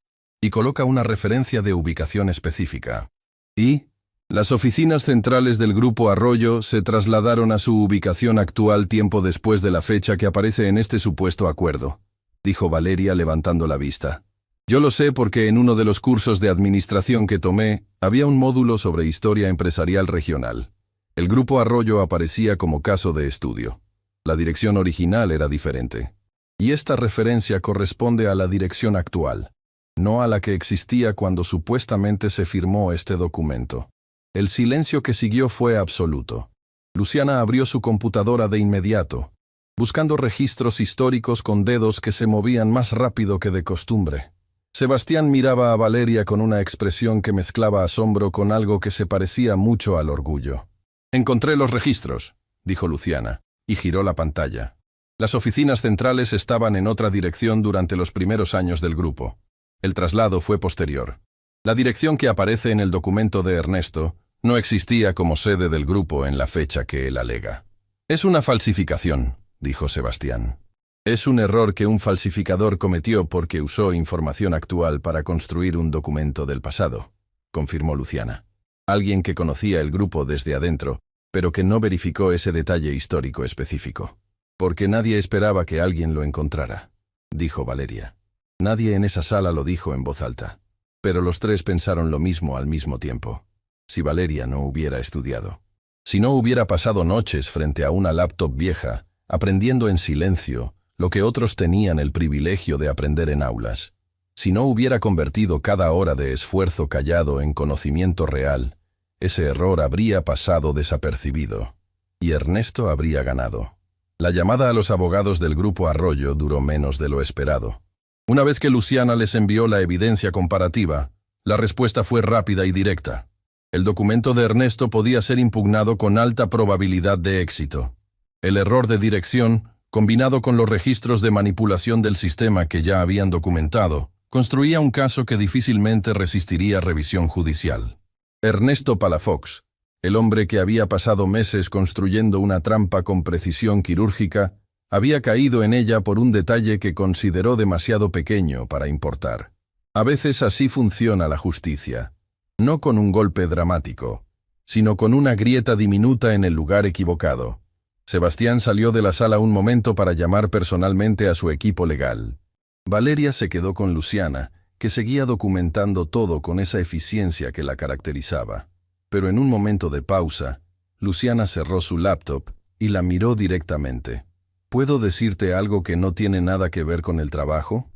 y coloca una referencia de ubicación específica. Y las oficinas centrales del Grupo Arroyo se trasladaron a su ubicación actual tiempo después de la fecha que aparece en este supuesto acuerdo, dijo Valeria levantando la vista. Yo lo sé porque en uno de los cursos de administración que tomé había un módulo sobre historia empresarial regional. El Grupo Arroyo aparecía como caso de estudio. La dirección original era diferente. Y esta referencia corresponde a la dirección actual, no a la que existía cuando supuestamente se firmó este documento. El silencio que siguió fue absoluto. Luciana abrió su computadora de inmediato, buscando registros históricos con dedos que se movían más rápido que de costumbre. Sebastián miraba a Valeria con una expresión que mezclaba asombro con algo que se parecía mucho al orgullo. «Encontré los registros», dijo Luciana, y giró la pantalla. Las oficinas centrales estaban en otra dirección durante los primeros años del grupo. El traslado fue posterior. La dirección que aparece en el documento de Ernesto no existía como sede del grupo en la fecha que él alega. «Es una falsificación», dijo Sebastián. «Es un error que un falsificador cometió porque usó información actual para construir un documento del pasado», confirmó Luciana. Alguien que conocía el grupo desde adentro, pero que no verificó ese detalle histórico específico. «Porque nadie esperaba que alguien lo encontrara», dijo Valeria. Nadie en esa sala lo dijo en voz alta. Pero los tres pensaron lo mismo al mismo tiempo. Si Valeria no hubiera estudiado. Si no hubiera pasado noches frente a una laptop vieja, aprendiendo en silencio lo que otros tenían el privilegio de aprender en aulas. Si no hubiera convertido cada hora de esfuerzo callado en conocimiento real, ese error habría pasado desapercibido. Y Ernesto habría ganado. La llamada a los abogados del Grupo Arroyo duró menos de lo esperado. Una vez que Luciana les envió la evidencia comparativa, la respuesta fue rápida y directa. El documento de Ernesto podía ser impugnado con alta probabilidad de éxito. El error de dirección, combinado con los registros de manipulación del sistema que ya habían documentado, construía un caso que difícilmente resistiría revisión judicial. Ernesto Palafox, el hombre que había pasado meses construyendo una trampa con precisión quirúrgica, había caído en ella por un detalle que consideró demasiado pequeño para importar. A veces así funciona la justicia, no con un golpe dramático, sino con una grieta diminuta en el lugar equivocado. Sebastián salió de la sala un momento para llamar personalmente a su equipo legal. Valeria se quedó con Luciana, que seguía documentando todo con esa eficiencia que la caracterizaba. Pero en un momento de pausa, Luciana cerró su laptop y la miró directamente. «¿Puedo decirte algo que no tiene nada que ver con el trabajo?»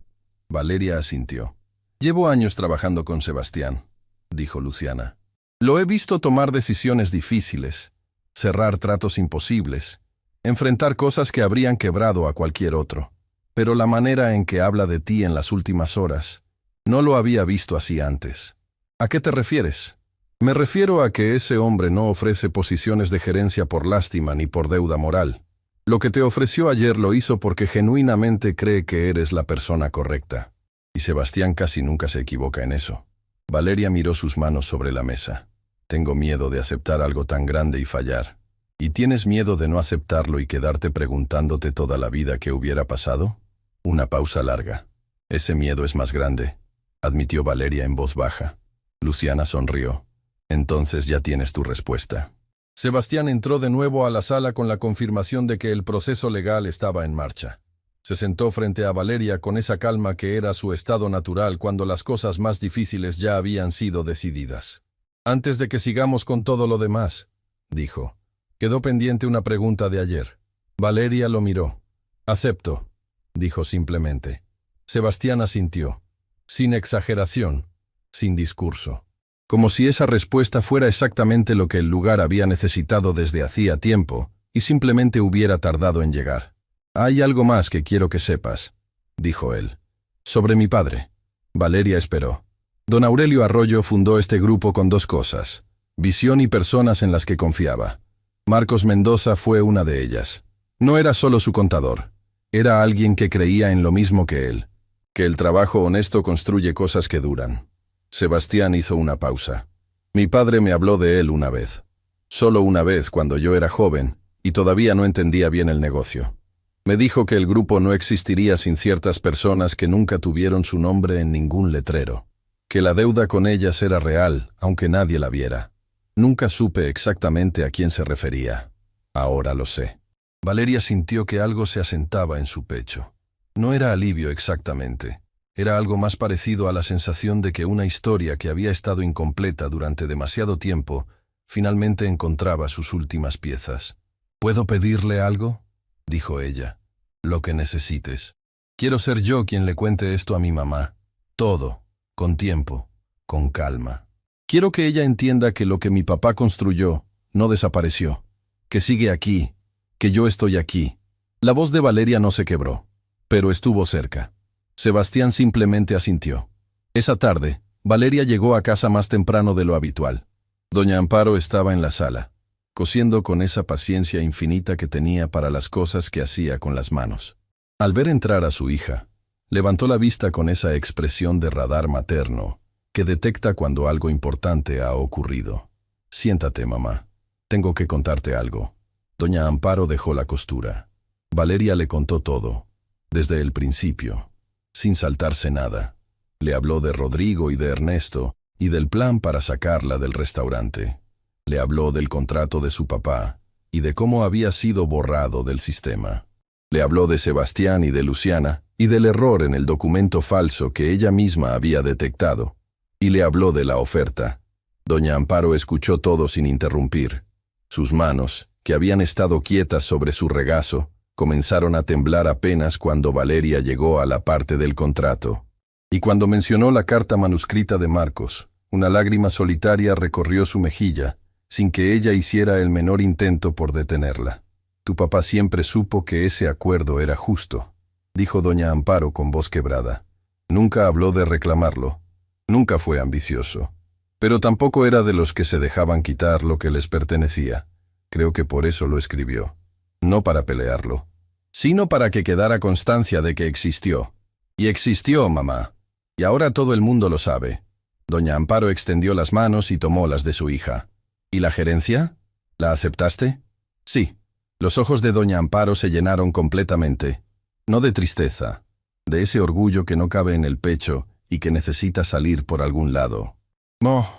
Valeria asintió. «Llevo años trabajando con Sebastián», dijo Luciana. «Lo he visto tomar decisiones difíciles, cerrar tratos imposibles, enfrentar cosas que habrían quebrado a cualquier otro. Pero la manera en que habla de ti en las últimas horas, no lo había visto así antes». «¿A qué te refieres?» «Me refiero a que ese hombre no ofrece posiciones de gerencia por lástima ni por deuda moral. Lo que te ofreció ayer lo hizo porque genuinamente cree que eres la persona correcta. Y Sebastián casi nunca se equivoca en eso». Valeria miró sus manos sobre la mesa. «Tengo miedo de aceptar algo tan grande y fallar». «¿Y tienes miedo de no aceptarlo y quedarte preguntándote toda la vida qué hubiera pasado?» Una pausa larga. «Ese miedo es más grande», admitió Valeria en voz baja. Luciana sonrió. «Entonces ya tienes tu respuesta». Sebastián entró de nuevo a la sala con la confirmación de que el proceso legal estaba en marcha. Se sentó frente a Valeria con esa calma que era su estado natural cuando las cosas más difíciles ya habían sido decididas. «Antes de que sigamos con todo lo demás», dijo, «quedó pendiente una pregunta de ayer». Valeria lo miró. Acepto, dijo simplemente. Sebastián asintió, sin exageración, sin discurso. Como si esa respuesta fuera exactamente lo que el lugar había necesitado desde hacía tiempo y simplemente hubiera tardado en llegar. Hay algo más que quiero que sepas, dijo él. Sobre mi padre. Valeria esperó. Don Aurelio Arroyo fundó este grupo con dos cosas: visión y personas en las que confiaba. Marcos Mendoza fue una de ellas. No era solo su contador. Era alguien que creía en lo mismo que él, que el trabajo honesto construye cosas que duran. Sebastián hizo una pausa. Mi padre me habló de él una vez. Solo una vez cuando yo era joven y todavía no entendía bien el negocio. Me dijo que el grupo no existiría sin ciertas personas que nunca tuvieron su nombre en ningún letrero. Que la deuda con ellas era real, aunque nadie la viera. Nunca supe exactamente a quién se refería. Ahora lo sé. Valeria sintió que algo se asentaba en su pecho. No era alivio exactamente. Era algo más parecido a la sensación de que una historia que había estado incompleta durante demasiado tiempo finalmente encontraba sus últimas piezas. ¿Puedo pedirle algo?, dijo ella. Lo que necesites. Quiero ser yo quien le cuente esto a mi mamá. Todo, con tiempo, con calma. Quiero que ella entienda que lo que mi papá construyó no desapareció, que sigue aquí, que yo estoy aquí. La voz de Valeria no se quebró, pero estuvo cerca. Sebastián simplemente asintió. Esa tarde, Valeria llegó a casa más temprano de lo habitual. Doña Amparo estaba en la sala, cosiendo con esa paciencia infinita que tenía para las cosas que hacía con las manos. Al ver entrar a su hija, levantó la vista con esa expresión de radar materno que detecta cuando algo importante ha ocurrido. Siéntate, mamá. Tengo que contarte algo. Doña Amparo dejó la costura. Valeria le contó todo, desde el principio, sin saltarse nada. Le habló de Rodrigo y de Ernesto y del plan para sacarla del restaurante. Le habló del contrato de su papá y de cómo había sido borrado del sistema. Le habló de Sebastián y de Luciana y del error en el documento falso que ella misma había detectado. Y le habló de la oferta. Doña Amparo escuchó todo sin interrumpir. Sus manos, que habían estado quietas sobre su regazo, comenzaron a temblar apenas cuando Valeria llegó a la parte del contrato. Y cuando mencionó la carta manuscrita de Marcos, una lágrima solitaria recorrió su mejilla, sin que ella hiciera el menor intento por detenerla. Tu papá siempre supo que ese acuerdo era justo, dijo doña Amparo con voz quebrada. Nunca habló de reclamarlo. Nunca fue ambicioso. Pero tampoco era de los que se dejaban quitar lo que les pertenecía. Creo que por eso lo escribió. No para pelearlo, sino para que quedara constancia de que existió. Y existió, mamá. Y ahora todo el mundo lo sabe. Doña Amparo extendió las manos y tomó las de su hija. ¿Y la gerencia? ¿La aceptaste? Sí. Los ojos de doña Amparo se llenaron completamente. No de tristeza, de ese orgullo que no cabe en el pecho y que necesita salir por algún lado.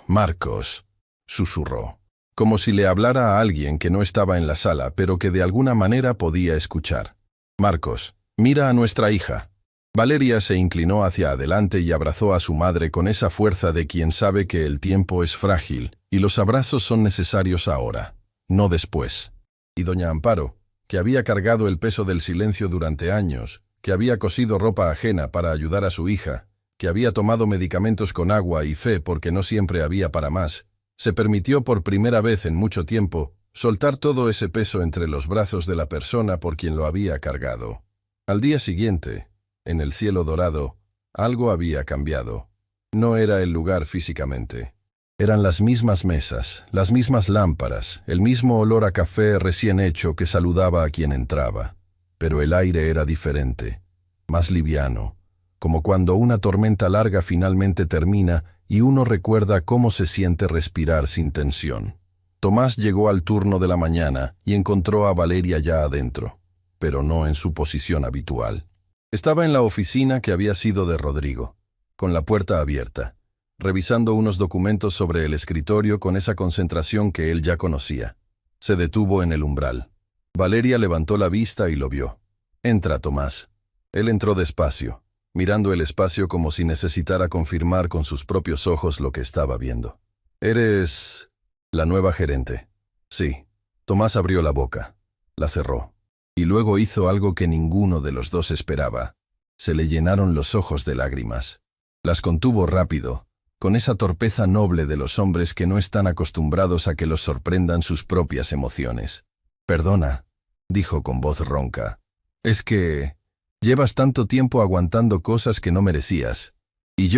Marcos, susurró, como si le hablara a alguien que no estaba en la sala, pero que de alguna manera podía escuchar. Marcos, mira a nuestra hija. Valeria se inclinó hacia adelante y abrazó a su madre con esa fuerza de quien sabe que el tiempo es frágil y los abrazos son necesarios ahora, no después. Y doña Amparo, que había cargado el peso del silencio durante años, que había cosido ropa ajena para ayudar a su hija, que había tomado medicamentos con agua y fe porque no siempre había para más, se permitió por primera vez en mucho tiempo soltar todo ese peso entre los brazos de la persona por quien lo había cargado. Al día siguiente, en el cielo dorado, algo había cambiado. No era el lugar físicamente. Eran las mismas mesas, las mismas lámparas, el mismo olor a café recién hecho que saludaba a quien entraba. Pero el aire era diferente, más liviano, como cuando una tormenta larga finalmente termina y uno recuerda cómo se siente respirar sin tensión. Tomás llegó al turno de la mañana y encontró a Valeria ya adentro, pero no en su posición habitual. Estaba en la oficina que había sido de Rodrigo, con la puerta abierta, revisando unos documentos sobre el escritorio con esa concentración que él ya conocía. Se detuvo en el umbral. Valeria levantó la vista y lo vio. Entra, Tomás. Él entró despacio, mirando el espacio como si necesitara confirmar con sus propios ojos lo que estaba viendo. ¿Eres la nueva gerente? Sí. Tomás abrió la boca. La cerró. Y luego hizo algo que ninguno de los dos esperaba. Se le llenaron los ojos de lágrimas. Las contuvo rápido, con esa torpeza noble de los hombres que no están acostumbrados a que los sorprendan sus propias emociones. «Perdona», dijo con voz ronca. «Es que llevas tanto tiempo aguantando cosas que no merecías. Y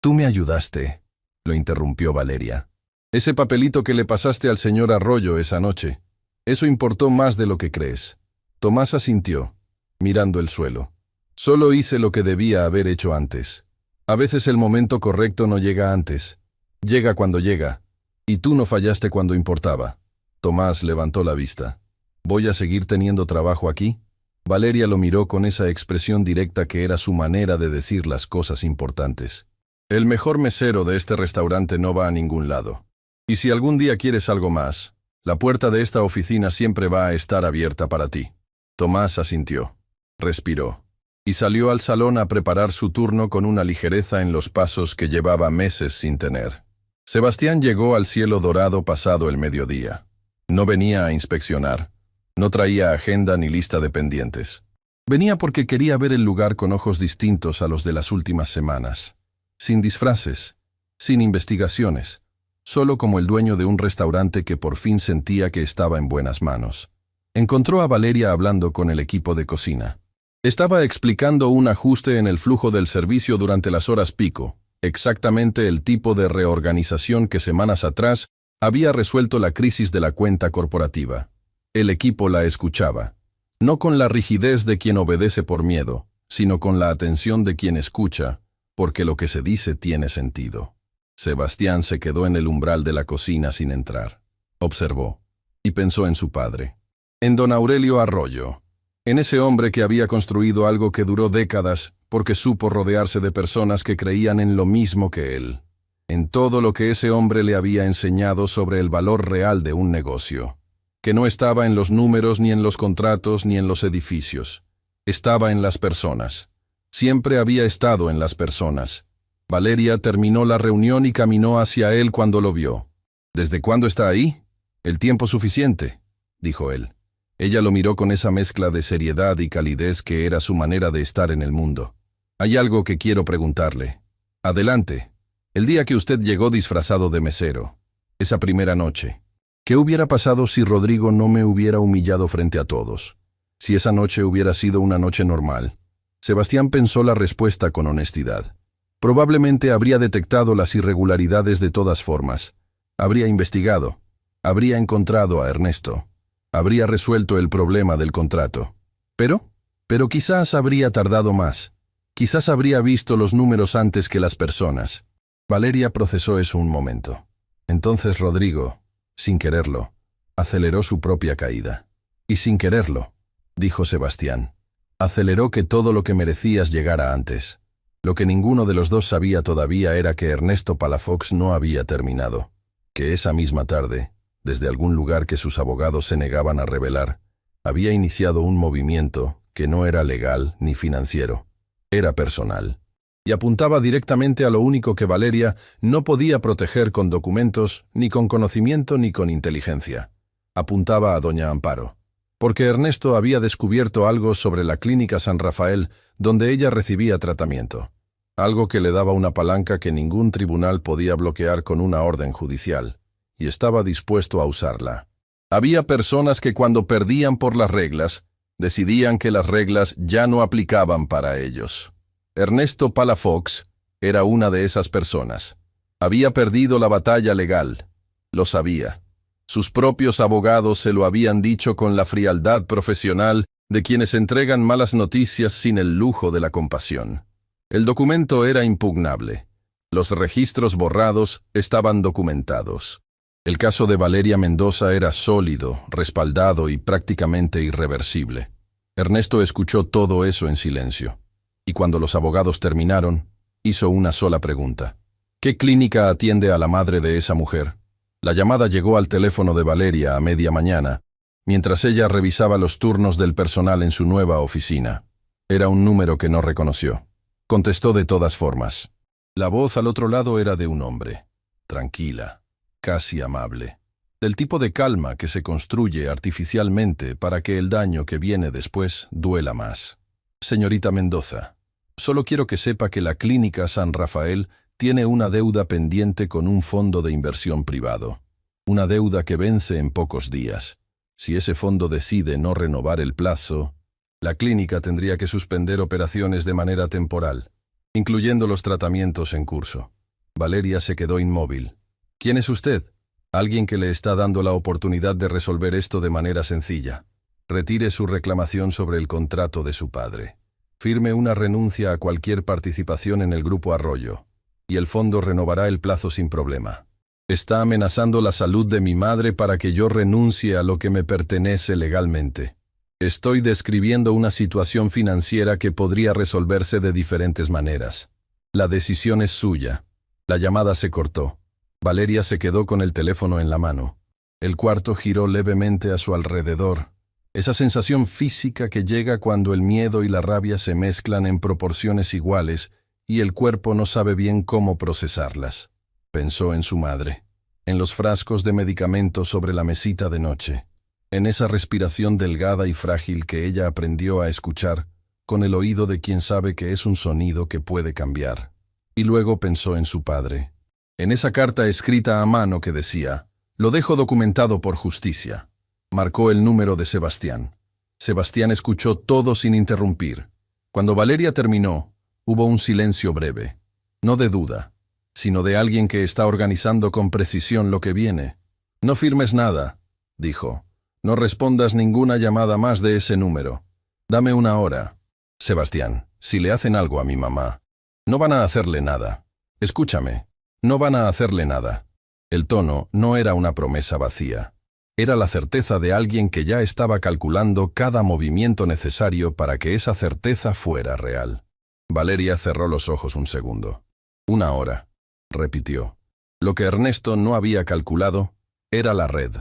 tú me ayudaste», lo interrumpió Valeria. «Ese papelito que le pasaste al señor Arroyo esa noche, eso importó más de lo que crees». Tomás asintió, mirando el suelo. «Solo hice lo que debía haber hecho antes. A veces el momento correcto no llega antes. Llega cuando llega. Y tú no fallaste cuando importaba». Tomás levantó la vista. «¿Voy a seguir teniendo trabajo aquí?». Valeria lo miró con esa expresión directa que era su manera de decir las cosas importantes. «El mejor mesero de este restaurante no va a ningún lado. Y si algún día quieres algo más, la puerta de esta oficina siempre va a estar abierta para ti». Tomás asintió, respiró, y salió al salón a preparar su turno con una ligereza en los pasos que llevaba meses sin tener. Sebastián llegó al cielo dorado pasado el mediodía. No venía a inspeccionar. No traía agenda ni lista de pendientes. Venía porque quería ver el lugar con ojos distintos a los de las últimas semanas. Sin disfraces, sin investigaciones, solo como el dueño de un restaurante que por fin sentía que estaba en buenas manos. Encontró a Valeria hablando con el equipo de cocina. Estaba explicando un ajuste en el flujo del servicio durante las horas pico, exactamente el tipo de reorganización que semanas atrás había resuelto la crisis de la cuenta corporativa. El equipo la escuchaba, no con la rigidez de quien obedece por miedo, sino con la atención de quien escucha, porque lo que se dice tiene sentido. Sebastián se quedó en el umbral de la cocina sin entrar. Observó, y pensó en su padre. En don Aurelio Arroyo, en ese hombre que había construido algo que duró décadas porque supo rodearse de personas que creían en lo mismo que él, en todo lo que ese hombre le había enseñado sobre el valor real de un negocio, que no estaba en los números ni en los contratos ni en los edificios, estaba en las personas. Siempre había estado en las personas. Valeria terminó la reunión y caminó hacia él cuando lo vio. «¿Desde cuándo está ahí?» «El tiempo suficiente», dijo él. Ella lo miró con esa mezcla de seriedad y calidez que era su manera de estar en el mundo. «Hay algo que quiero preguntarle». «Adelante. El día que usted llegó disfrazado de mesero, esa primera noche, ¿qué hubiera pasado si Rodrigo no me hubiera humillado frente a todos? Si esa noche hubiera sido una noche normal». Sebastián pensó la respuesta con honestidad. Probablemente habría detectado las irregularidades de todas formas. Habría investigado. Habría encontrado a Ernesto. Habría resuelto el problema del contrato. Pero quizás habría tardado más. Quizás habría visto los números antes que las personas. Valeria procesó eso un momento. Entonces Rodrigo, sin quererlo, aceleró su propia caída. Y sin quererlo, dijo Sebastián, aceleró que todo lo que merecías llegara antes. Lo que ninguno de los dos sabía todavía era que Ernesto Palafox no había terminado. Que esa misma tarde, desde algún lugar que sus abogados se negaban a revelar, había iniciado un movimiento que no era legal ni financiero. Era personal. Y apuntaba directamente a lo único que Valeria no podía proteger con documentos, ni con conocimiento, ni con inteligencia. Apuntaba a doña Amparo. Porque Ernesto había descubierto algo sobre la Clínica San Rafael, donde ella recibía tratamiento. Algo que le daba una palanca que ningún tribunal podía bloquear con una orden judicial. Y estaba dispuesto a usarla. Había personas que cuando perdían por las reglas, decidían que las reglas ya no aplicaban para ellos. Ernesto Palafox era una de esas personas. Había perdido la batalla legal. Lo sabía. Sus propios abogados se lo habían dicho con la frialdad profesional de quienes entregan malas noticias sin el lujo de la compasión. El documento era impugnable. Los registros borrados estaban documentados. El caso de Valeria Mendoza era sólido, respaldado y prácticamente irreversible. Ernesto escuchó todo eso en silencio. Y cuando los abogados terminaron, hizo una sola pregunta. ¿Qué clínica atiende a la madre de esa mujer? La llamada llegó al teléfono de Valeria a media mañana, mientras ella revisaba los turnos del personal en su nueva oficina. Era un número que no reconoció. Contestó de todas formas. La voz al otro lado era de un hombre. Tranquila. Casi amable. del tipo de calma que se construye artificialmente para que el daño que viene después duela más. Señorita Mendoza, solo quiero que sepa que la Clínica San Rafael tiene una deuda pendiente con un fondo de inversión privado. Una deuda que vence en pocos días. Si ese fondo decide no renovar el plazo, la clínica tendría que suspender operaciones de manera temporal, incluyendo los tratamientos en curso. Valeria se quedó inmóvil. ¿Quién es usted? Alguien que le está dando la oportunidad de resolver esto de manera sencilla. Retire su reclamación sobre el contrato de su padre. Firme una renuncia a cualquier participación en el Grupo Arroyo, y el fondo renovará el plazo sin problema. Está amenazando la salud de mi madre para que yo renuncie a lo que me pertenece legalmente. Estoy describiendo una situación financiera que podría resolverse de diferentes maneras. La decisión es suya. La llamada se cortó. Valeria se quedó con el teléfono en la mano. El cuarto giró levemente a su alrededor. Esa sensación física que llega cuando el miedo y la rabia se mezclan en proporciones iguales y el cuerpo no sabe bien cómo procesarlas. Pensó en su madre, en los frascos de medicamentos sobre la mesita de noche, en esa respiración delgada y frágil que ella aprendió a escuchar con el oído de quien sabe que es un sonido que puede cambiar. Y luego pensó en su padre, en esa carta escrita a mano que decía, «Lo dejo documentado por justicia». Marcó el número de Sebastián. Sebastián escuchó todo sin interrumpir. Cuando Valeria terminó, hubo un silencio breve, no de duda, sino de alguien que está organizando con precisión lo que viene. «No firmes nada», dijo. «No respondas ninguna llamada más de ese número. Dame una hora». «Sebastián, si le hacen algo a mi mamá, no van a hacerle nada. Escúchame, no van a hacerle nada». El tono no era una promesa vacía. Era la certeza de alguien que ya estaba calculando cada movimiento necesario para que esa certeza fuera real. Valeria cerró los ojos un segundo. «Una hora», repitió. Lo que Ernesto no había calculado era la red.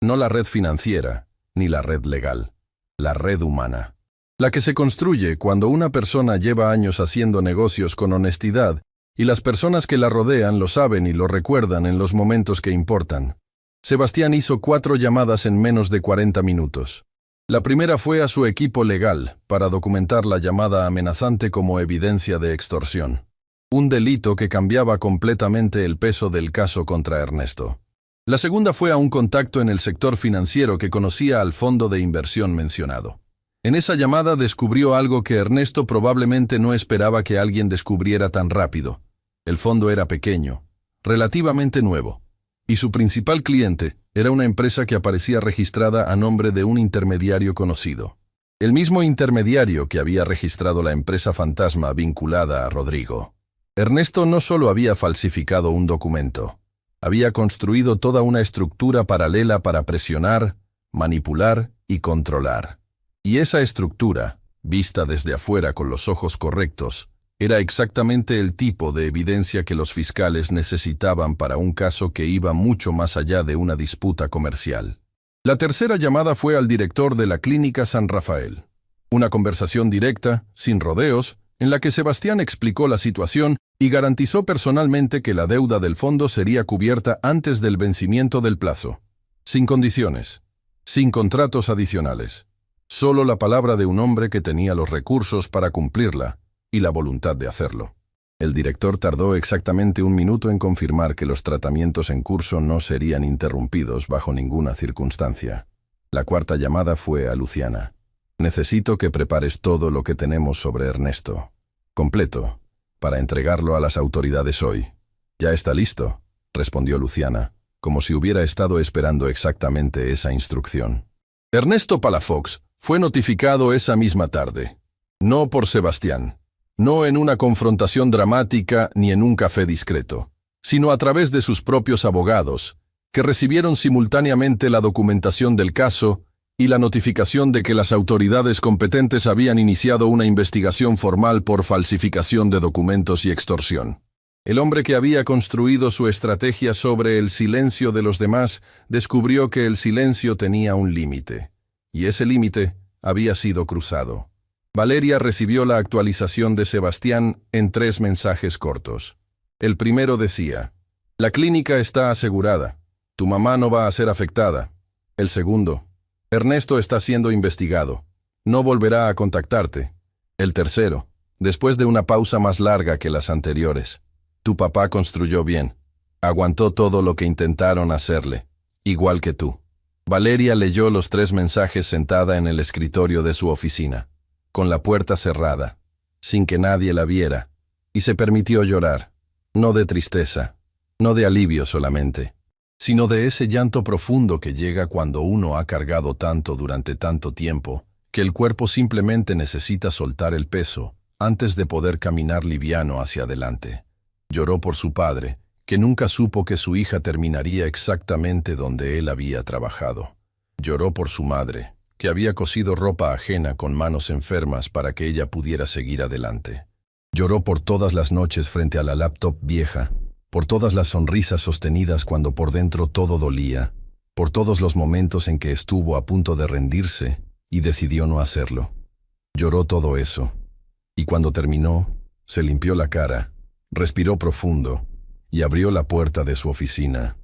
No la red financiera, ni la red legal. La red humana. La que se construye cuando una persona lleva años haciendo negocios con honestidad y las personas que la rodean lo saben y lo recuerdan en los momentos que importan. Sebastián hizo 4 llamadas en menos de 40 minutos. La primera fue a su equipo legal para documentar la llamada amenazante como evidencia de extorsión. Un delito que cambiaba completamente el peso del caso contra Ernesto. La segunda fue a un contacto en el sector financiero que conocía al fondo de inversión mencionado. En esa llamada descubrió algo que Ernesto probablemente no esperaba que alguien descubriera tan rápido. El fondo era pequeño, relativamente nuevo. Y su principal cliente era una empresa que aparecía registrada a nombre de un intermediario conocido. El mismo intermediario que había registrado la empresa fantasma vinculada a Rodrigo. Ernesto no solo había falsificado un documento, había construido toda una estructura paralela para presionar, manipular y controlar. Y esa estructura, vista desde afuera con los ojos correctos, era exactamente el tipo de evidencia que los fiscales necesitaban para un caso que iba mucho más allá de una disputa comercial. La tercera llamada fue al director de la Clínica San Rafael. Una conversación directa, sin rodeos, en la que Sebastián explicó la situación y garantizó personalmente que la deuda del fondo sería cubierta antes del vencimiento del plazo. Sin condiciones, sin contratos adicionales. Solo la palabra de un hombre que tenía los recursos para cumplirla y la voluntad de hacerlo. El director tardó exactamente 1 minuto en confirmar que los tratamientos en curso no serían interrumpidos bajo ninguna circunstancia. La cuarta llamada fue a Luciana. «Necesito que prepares todo lo que tenemos sobre Ernesto. Completo, para entregarlo a las autoridades hoy». «Ya está listo», respondió Luciana, como si hubiera estado esperando exactamente esa instrucción. Ernesto Palafox fue notificado esa misma tarde. No por Sebastián. No en una confrontación dramática ni en un café discreto, sino a través de sus propios abogados, que recibieron simultáneamente la documentación del caso y la notificación de que las autoridades competentes habían iniciado una investigación formal por falsificación de documentos y extorsión. El hombre que había construido su estrategia sobre el silencio de los demás descubrió que el silencio tenía un límite, y ese límite había sido cruzado. Valeria recibió la actualización de Sebastián en 3 mensajes cortos. El primero decía: «La clínica está asegurada. Tu mamá no va a ser afectada. El segundo, Ernesto está siendo investigado. No volverá a contactarte. El tercero, después de una pausa más larga que las anteriores, tu papá construyó bien. Aguantó todo lo que intentaron hacerle, igual que tú. Valeria leyó los 3 mensajes sentada en el escritorio de su oficina, con la puerta cerrada, sin que nadie la viera, y se permitió llorar, no de tristeza, no de alivio solamente, sino de ese llanto profundo que llega cuando uno ha cargado tanto durante tanto tiempo, que el cuerpo simplemente necesita soltar el peso antes de poder caminar liviano hacia adelante. Lloró por su padre, que nunca supo que su hija terminaría exactamente donde él había trabajado. Lloró por su madre, que había cosido ropa ajena con manos enfermas para que ella pudiera seguir adelante. Lloró por todas las noches frente a la laptop vieja, por todas las sonrisas sostenidas cuando por dentro todo dolía, por todos los momentos en que estuvo a punto de rendirse y decidió no hacerlo. Lloró todo eso, y cuando terminó, se limpió la cara, respiró profundo y abrió la puerta de su oficina.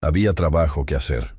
Había trabajo que hacer.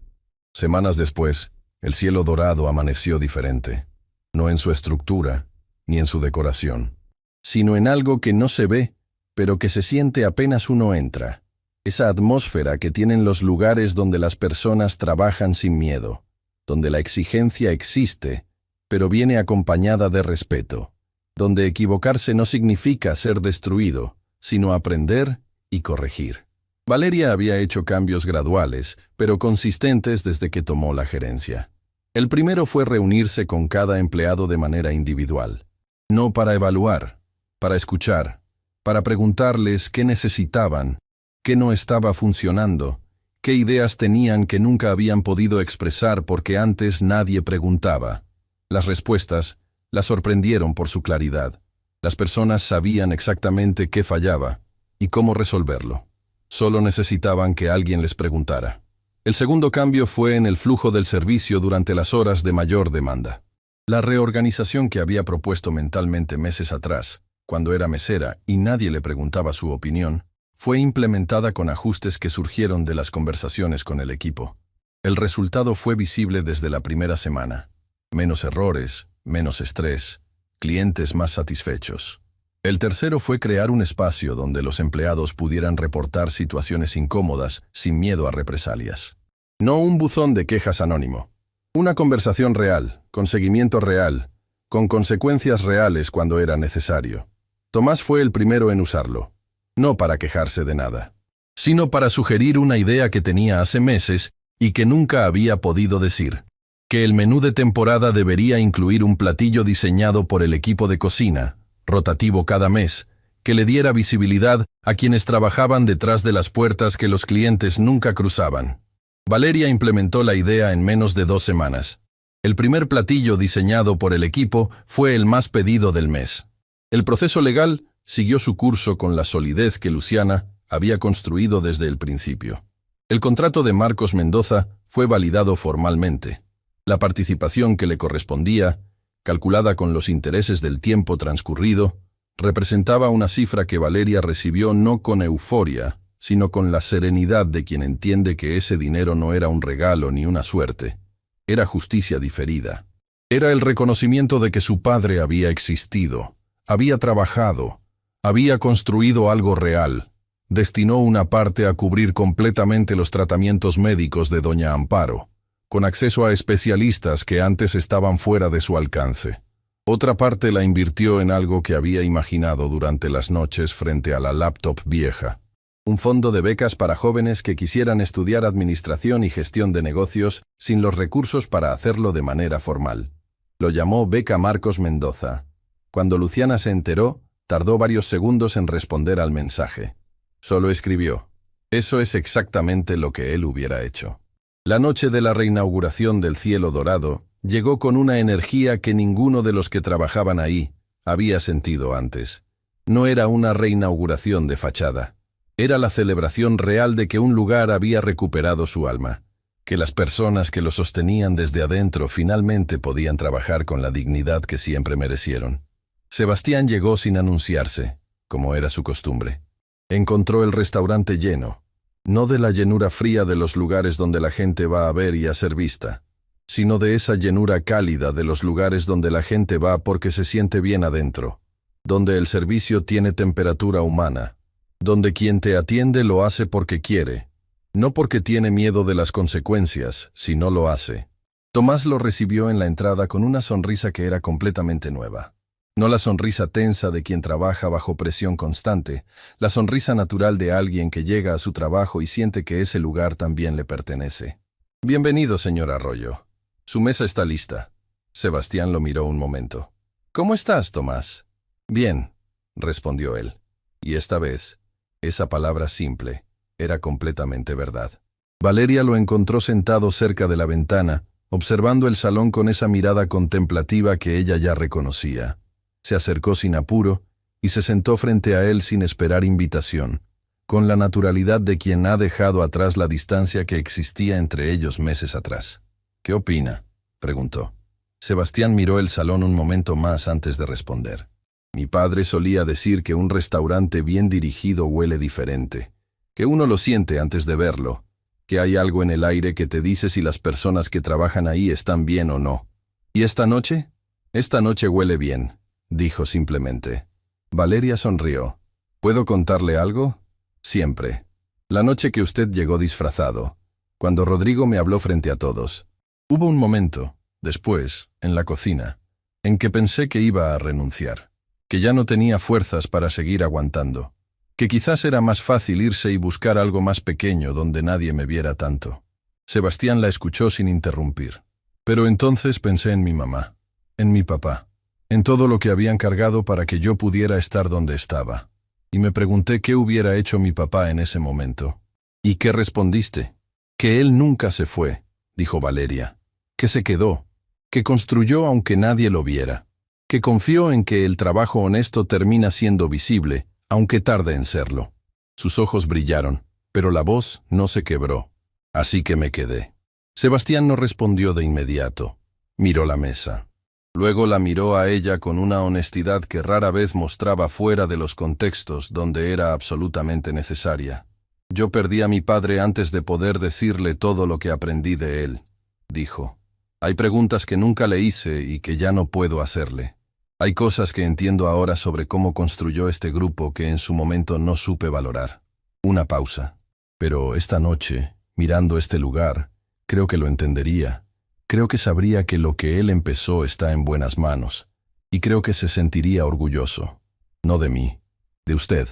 Semanas después, el cielo dorado amaneció diferente, no en su estructura ni en su decoración, sino en algo que no se ve, pero que se siente apenas uno entra. Esa atmósfera que tienen los lugares donde las personas trabajan sin miedo, donde la exigencia existe, pero viene acompañada de respeto, donde equivocarse no significa ser destruido, sino aprender y corregir. Valeria había hecho cambios graduales, pero consistentes desde que tomó la gerencia. El primero fue reunirse con cada empleado de manera individual, no para evaluar, para escuchar, para preguntarles qué necesitaban, qué no estaba funcionando, qué ideas tenían que nunca habían podido expresar porque antes nadie preguntaba. Las respuestas las sorprendieron por su claridad. Las personas sabían exactamente qué fallaba y cómo resolverlo. Solo necesitaban que alguien les preguntara. El segundo cambio fue en el flujo del servicio durante las horas de mayor demanda. La reorganización que había propuesto mentalmente meses atrás, cuando era mesera y nadie le preguntaba su opinión, fue implementada con ajustes que surgieron de las conversaciones con el equipo. El resultado fue visible desde la primera semana. Menos errores, menos estrés, clientes más satisfechos. El tercero fue crear un espacio donde los empleados pudieran reportar situaciones incómodas sin miedo a represalias. No un buzón de quejas anónimo. Una conversación real, con seguimiento real, con consecuencias reales cuando era necesario. Tomás fue el primero en usarlo, no para quejarse de nada, sino para sugerir una idea que tenía hace meses y que nunca había podido decir, que el menú de temporada debería incluir un platillo diseñado por el equipo de cocina, rotativo cada mes, que le diera visibilidad a quienes trabajaban detrás de las puertas que los clientes nunca cruzaban. Valeria implementó la idea en menos de 2 semanas. El primer platillo diseñado por el equipo fue el más pedido del mes. El proceso legal siguió su curso con la solidez que Luciana había construido desde el principio. El contrato de Marcos Mendoza fue validado formalmente. La participación que le correspondía, calculada con los intereses del tiempo transcurrido, representaba una cifra que Valeria recibió no con euforia, sino con la serenidad de quien entiende que ese dinero no era un regalo ni una suerte. Era justicia diferida. Era el reconocimiento de que su padre había existido, había trabajado, había construido algo real. Destinó una parte a cubrir completamente los tratamientos médicos de doña Amparo, con acceso a especialistas que antes estaban fuera de su alcance. Otra parte la invirtió en algo que había imaginado durante las noches frente a la laptop vieja. Un fondo de becas para jóvenes que quisieran estudiar administración y gestión de negocios sin los recursos para hacerlo de manera formal. Lo llamó Beca Marcos Mendoza. Cuando Luciana se enteró, tardó varios segundos en responder al mensaje. Solo escribió: «Eso es exactamente lo que él hubiera hecho». La noche de la reinauguración del Cielo Dorado llegó con una energía que ninguno de los que trabajaban ahí había sentido antes. No era una reinauguración de fachada. Era la celebración real de que un lugar había recuperado su alma, que las personas que lo sostenían desde adentro finalmente podían trabajar con la dignidad que siempre merecieron. Sebastián llegó sin anunciarse, como era su costumbre. Encontró el restaurante lleno, No de la llenura fría de los lugares donde la gente va a ver y a ser vista, sino de esa llenura cálida de los lugares donde la gente va porque se siente bien adentro, donde el servicio tiene temperatura humana, donde quien te atiende lo hace porque quiere, no porque tiene miedo de las consecuencias, sino lo hace. Tomás lo recibió en la entrada con una sonrisa que era completamente nueva. No la sonrisa tensa de quien trabaja bajo presión constante, la sonrisa natural de alguien que llega a su trabajo y siente que ese lugar también le pertenece. Bienvenido, señor Arroyo. Su mesa está lista. Sebastián lo miró un momento. ¿Cómo estás, Tomás? Bien, respondió él. Y esta vez, esa palabra simple era completamente verdad. Valeria lo encontró sentado cerca de la ventana, observando el salón con esa mirada contemplativa que ella ya reconocía. Se acercó sin apuro y se sentó frente a él sin esperar invitación, con la naturalidad de quien ha dejado atrás la distancia que existía entre ellos meses atrás. ¿Qué opina?, preguntó. Sebastián miró el salón un momento más antes de responder. Mi padre solía decir que un restaurante bien dirigido huele diferente, que uno lo siente antes de verlo, que hay algo en el aire que te dice si las personas que trabajan ahí están bien o no. ¿Y esta noche? Esta noche huele bien, dijo simplemente. Valeria sonrió. ¿Puedo contarle algo? Siempre. La noche que usted llegó disfrazado, cuando Rodrigo me habló frente a todos. Hubo un momento, después, en la cocina, en que pensé que iba a renunciar, que ya no tenía fuerzas para seguir aguantando, que quizás era más fácil irse y buscar algo más pequeño donde nadie me viera tanto. Sebastián la escuchó sin interrumpir. Pero entonces pensé en mi mamá, en mi papá, en todo lo que habían cargado para que yo pudiera estar donde estaba. Y me pregunté qué hubiera hecho mi papá en ese momento. ¿Y qué respondiste? Que él nunca se fue, dijo Valeria, que se quedó, que construyó aunque nadie lo viera, que confió en que el trabajo honesto termina siendo visible, aunque tarde en serlo. Sus ojos brillaron, pero la voz no se quebró. Así que me quedé. Sebastián no respondió de inmediato. Miró la mesa. Luego la miró a ella con una honestidad que rara vez mostraba fuera de los contextos donde era absolutamente necesaria. Yo perdí a mi padre antes de poder decirle todo lo que aprendí de él, dijo. Hay preguntas que nunca le hice y que ya no puedo hacerle. Hay cosas que entiendo ahora sobre cómo construyó este grupo que en su momento no supe valorar. Una pausa. Pero esta noche, mirando este lugar, creo que lo entendería. Creo que sabría que lo que él empezó está en buenas manos, y creo que se sentiría orgulloso. No de mí, de usted.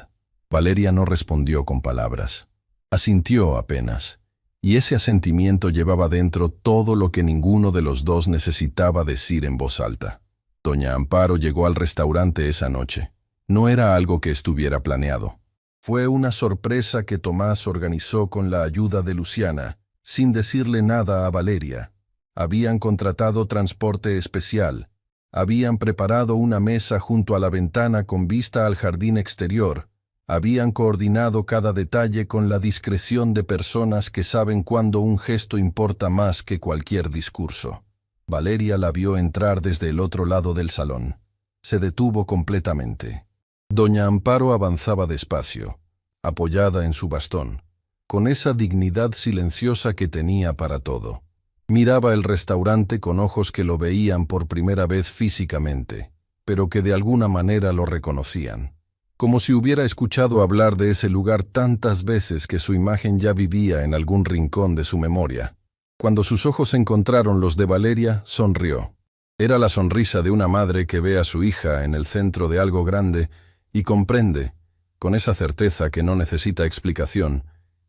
Valeria no respondió con palabras. Asintió apenas, y ese asentimiento llevaba dentro todo lo que ninguno de los dos necesitaba decir en voz alta. Doña Amparo llegó al restaurante esa noche. No era algo que estuviera planeado. Fue una sorpresa que Tomás organizó con la ayuda de Luciana, sin decirle nada a Valeria. Habían contratado transporte especial, habían preparado una mesa junto a la ventana con vista al jardín exterior, habían coordinado cada detalle con la discreción de personas que saben cuándo un gesto importa más que cualquier discurso. Valeria la vio entrar desde el otro lado del salón. Se detuvo completamente. Doña Amparo avanzaba despacio, apoyada en su bastón, con esa dignidad silenciosa que tenía para todo. Miraba el restaurante con ojos que lo veían por primera vez físicamente, pero que de alguna manera lo reconocían. Como si hubiera escuchado hablar de ese lugar tantas veces que su imagen ya vivía en algún rincón de su memoria. Cuando sus ojos encontraron los de Valeria, sonrió. Era la sonrisa de una madre que ve a su hija en el centro de algo grande y comprende, con esa certeza que no necesita explicación,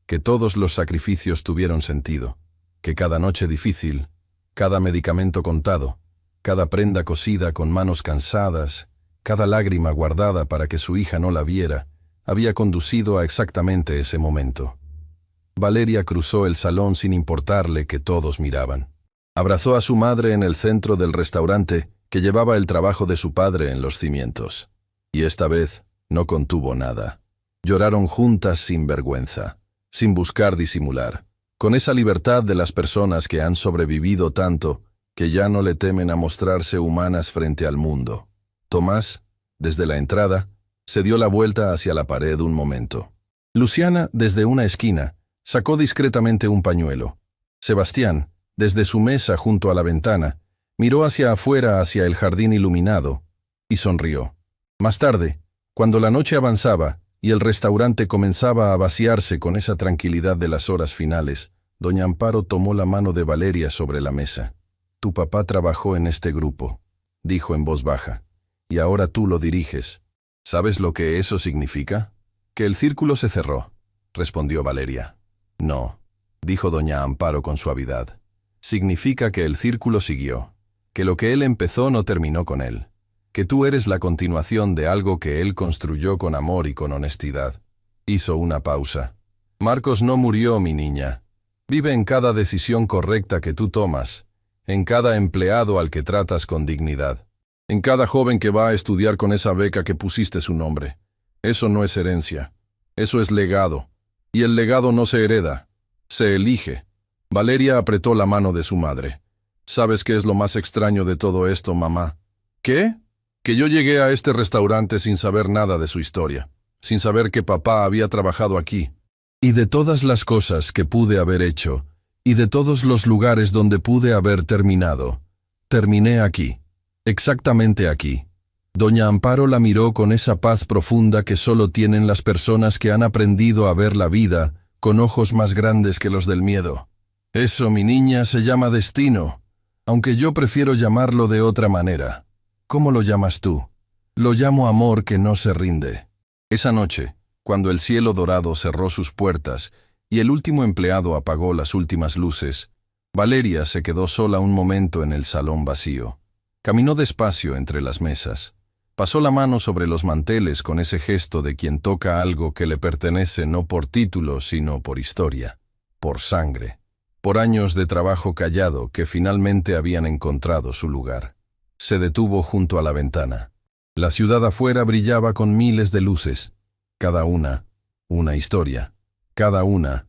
que todos los sacrificios tuvieron sentido. Que cada noche difícil, cada medicamento contado, cada prenda cosida con manos cansadas, cada lágrima guardada para que su hija no la viera, había conducido a exactamente ese momento. Valeria cruzó el salón sin importarle que todos miraban. Abrazó a su madre en el centro del restaurante que llevaba el trabajo de su padre en los cimientos. Y esta vez no contuvo nada. Lloraron juntas sin vergüenza, sin buscar disimular. Con esa libertad de las personas que han sobrevivido tanto, que ya no le temen a mostrarse humanas frente al mundo. Tomás, desde la entrada, se dio la vuelta hacia la pared un momento. Luciana, desde una esquina, Sacó discretamente un pañuelo. Sebastián, desde su mesa junto a la ventana, miró hacia afuera, hacia el jardín iluminado, y sonrió. Más tarde, cuando la noche avanzaba y el restaurante comenzaba a vaciarse con esa tranquilidad de las horas finales, doña Amparo tomó la mano de Valeria sobre la mesa. «Tu papá trabajó en este grupo», dijo en voz baja, «y ahora tú lo diriges. ¿Sabes lo que eso significa?» «Que el círculo se cerró», respondió Valeria. «No», dijo doña Amparo con suavidad. «Significa que el círculo siguió, que lo que él empezó no terminó con él, que tú eres la continuación de algo que él construyó con amor y con honestidad». Hizo una pausa. «Marcos no murió, mi niña. Vive en cada decisión correcta que tú tomas, en cada empleado al que tratas con dignidad, en cada joven que va a estudiar con esa beca que pusiste su nombre. Eso no es herencia, eso es legado, y el legado no se hereda, se elige». Valeria apretó la mano de su madre. «¿Sabes qué es lo más extraño de todo esto, mamá?» «¿Qué?» «Que yo llegué a este restaurante sin saber nada de su historia, sin saber que papá había trabajado aquí. Y de todas las cosas que pude haber hecho, y de todos los lugares donde pude haber terminado, terminé aquí, exactamente aquí». Doña Amparo la miró con esa paz profunda que solo tienen las personas que han aprendido a ver la vida con ojos más grandes que los del miedo. «Eso, mi niña, se llama destino, aunque yo prefiero llamarlo de otra manera. ¿Cómo lo llamas tú?» «Lo llamo amor que no se rinde». Esa noche, cuando el cielo dorado cerró sus puertas y el último empleado apagó las últimas luces, Valeria se quedó sola un momento en el salón vacío. Caminó despacio entre las mesas. Pasó la mano sobre los manteles con ese gesto de quien toca algo que le pertenece no por título, sino por historia, por sangre, por años de trabajo callado que finalmente habían encontrado su lugar. Se detuvo junto a la ventana. La ciudad afuera brillaba con miles de luces, cada una historia, cada una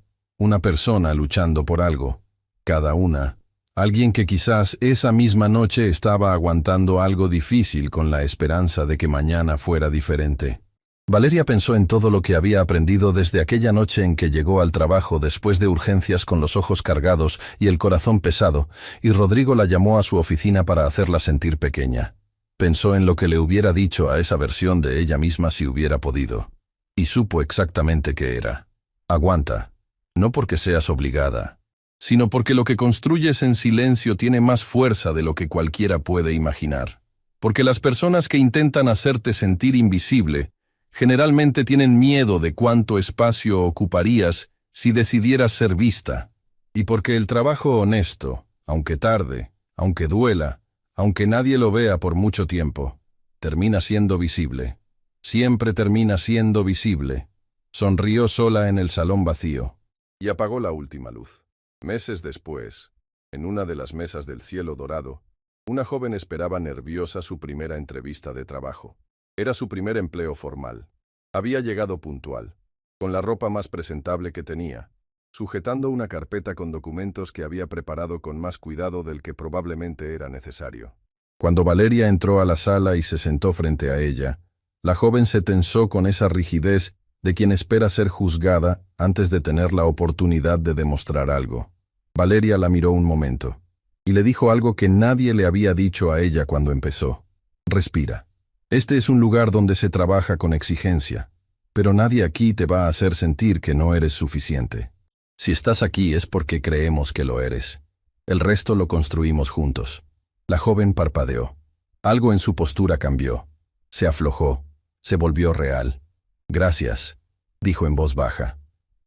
persona luchando por algo, cada una alguien que quizás esa misma noche estaba aguantando algo difícil con la esperanza de que mañana fuera diferente. Valeria pensó en todo lo que había aprendido desde aquella noche en que llegó al trabajo después de urgencias con los ojos cargados y el corazón pesado, y Rodrigo la llamó a su oficina para hacerla sentir pequeña. Pensó en lo que le hubiera dicho a esa versión de ella misma si hubiera podido. Y supo exactamente qué era. Aguanta, no porque seas obligada, sino porque lo que construyes en silencio tiene más fuerza de lo que cualquiera puede imaginar. Porque las personas que intentan hacerte sentir invisible generalmente tienen miedo de cuánto espacio ocuparías si decidieras ser vista. Y porque el trabajo honesto, aunque tarde, aunque duela, aunque nadie lo vea por mucho tiempo, termina siendo visible. Siempre termina siendo visible. Sonrió sola en el salón vacío y apagó la última luz. Meses después, en una de las mesas del cielo dorado, una joven esperaba nerviosa su primera entrevista de trabajo. Era su primer empleo formal. Había llegado puntual, con la ropa más presentable que tenía, sujetando una carpeta con documentos que había preparado con más cuidado del que probablemente era necesario. Cuando Valeria entró a la sala y se sentó frente a ella, la joven se tensó con esa rigidez de quien espera ser juzgada antes de tener la oportunidad de demostrar algo. Valeria la miró un momento, y le dijo algo que nadie le había dicho a ella cuando empezó. «Respira. Este es un lugar donde se trabaja con exigencia, pero nadie aquí te va a hacer sentir que no eres suficiente. Si estás aquí es porque creemos que lo eres. El resto lo construimos juntos». La joven parpadeó. Algo en su postura cambió. Se aflojó. Se volvió real. «Gracias», dijo en voz baja.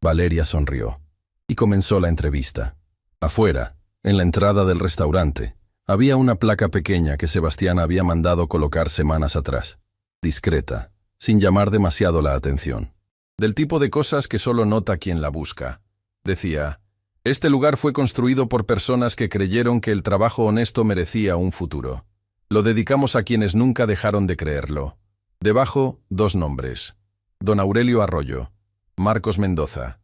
Valeria sonrió. Y comenzó la entrevista. Afuera, en la entrada del restaurante, había una placa pequeña que Sebastián había mandado colocar semanas atrás. Discreta, sin llamar demasiado la atención. Del tipo de cosas que solo nota quien la busca. Decía: «Este lugar fue construido por personas que creyeron que el trabajo honesto merecía un futuro. Lo dedicamos a quienes nunca dejaron de creerlo». Debajo, 2 nombres: Don Aurelio Arroyo, Marcos Mendoza.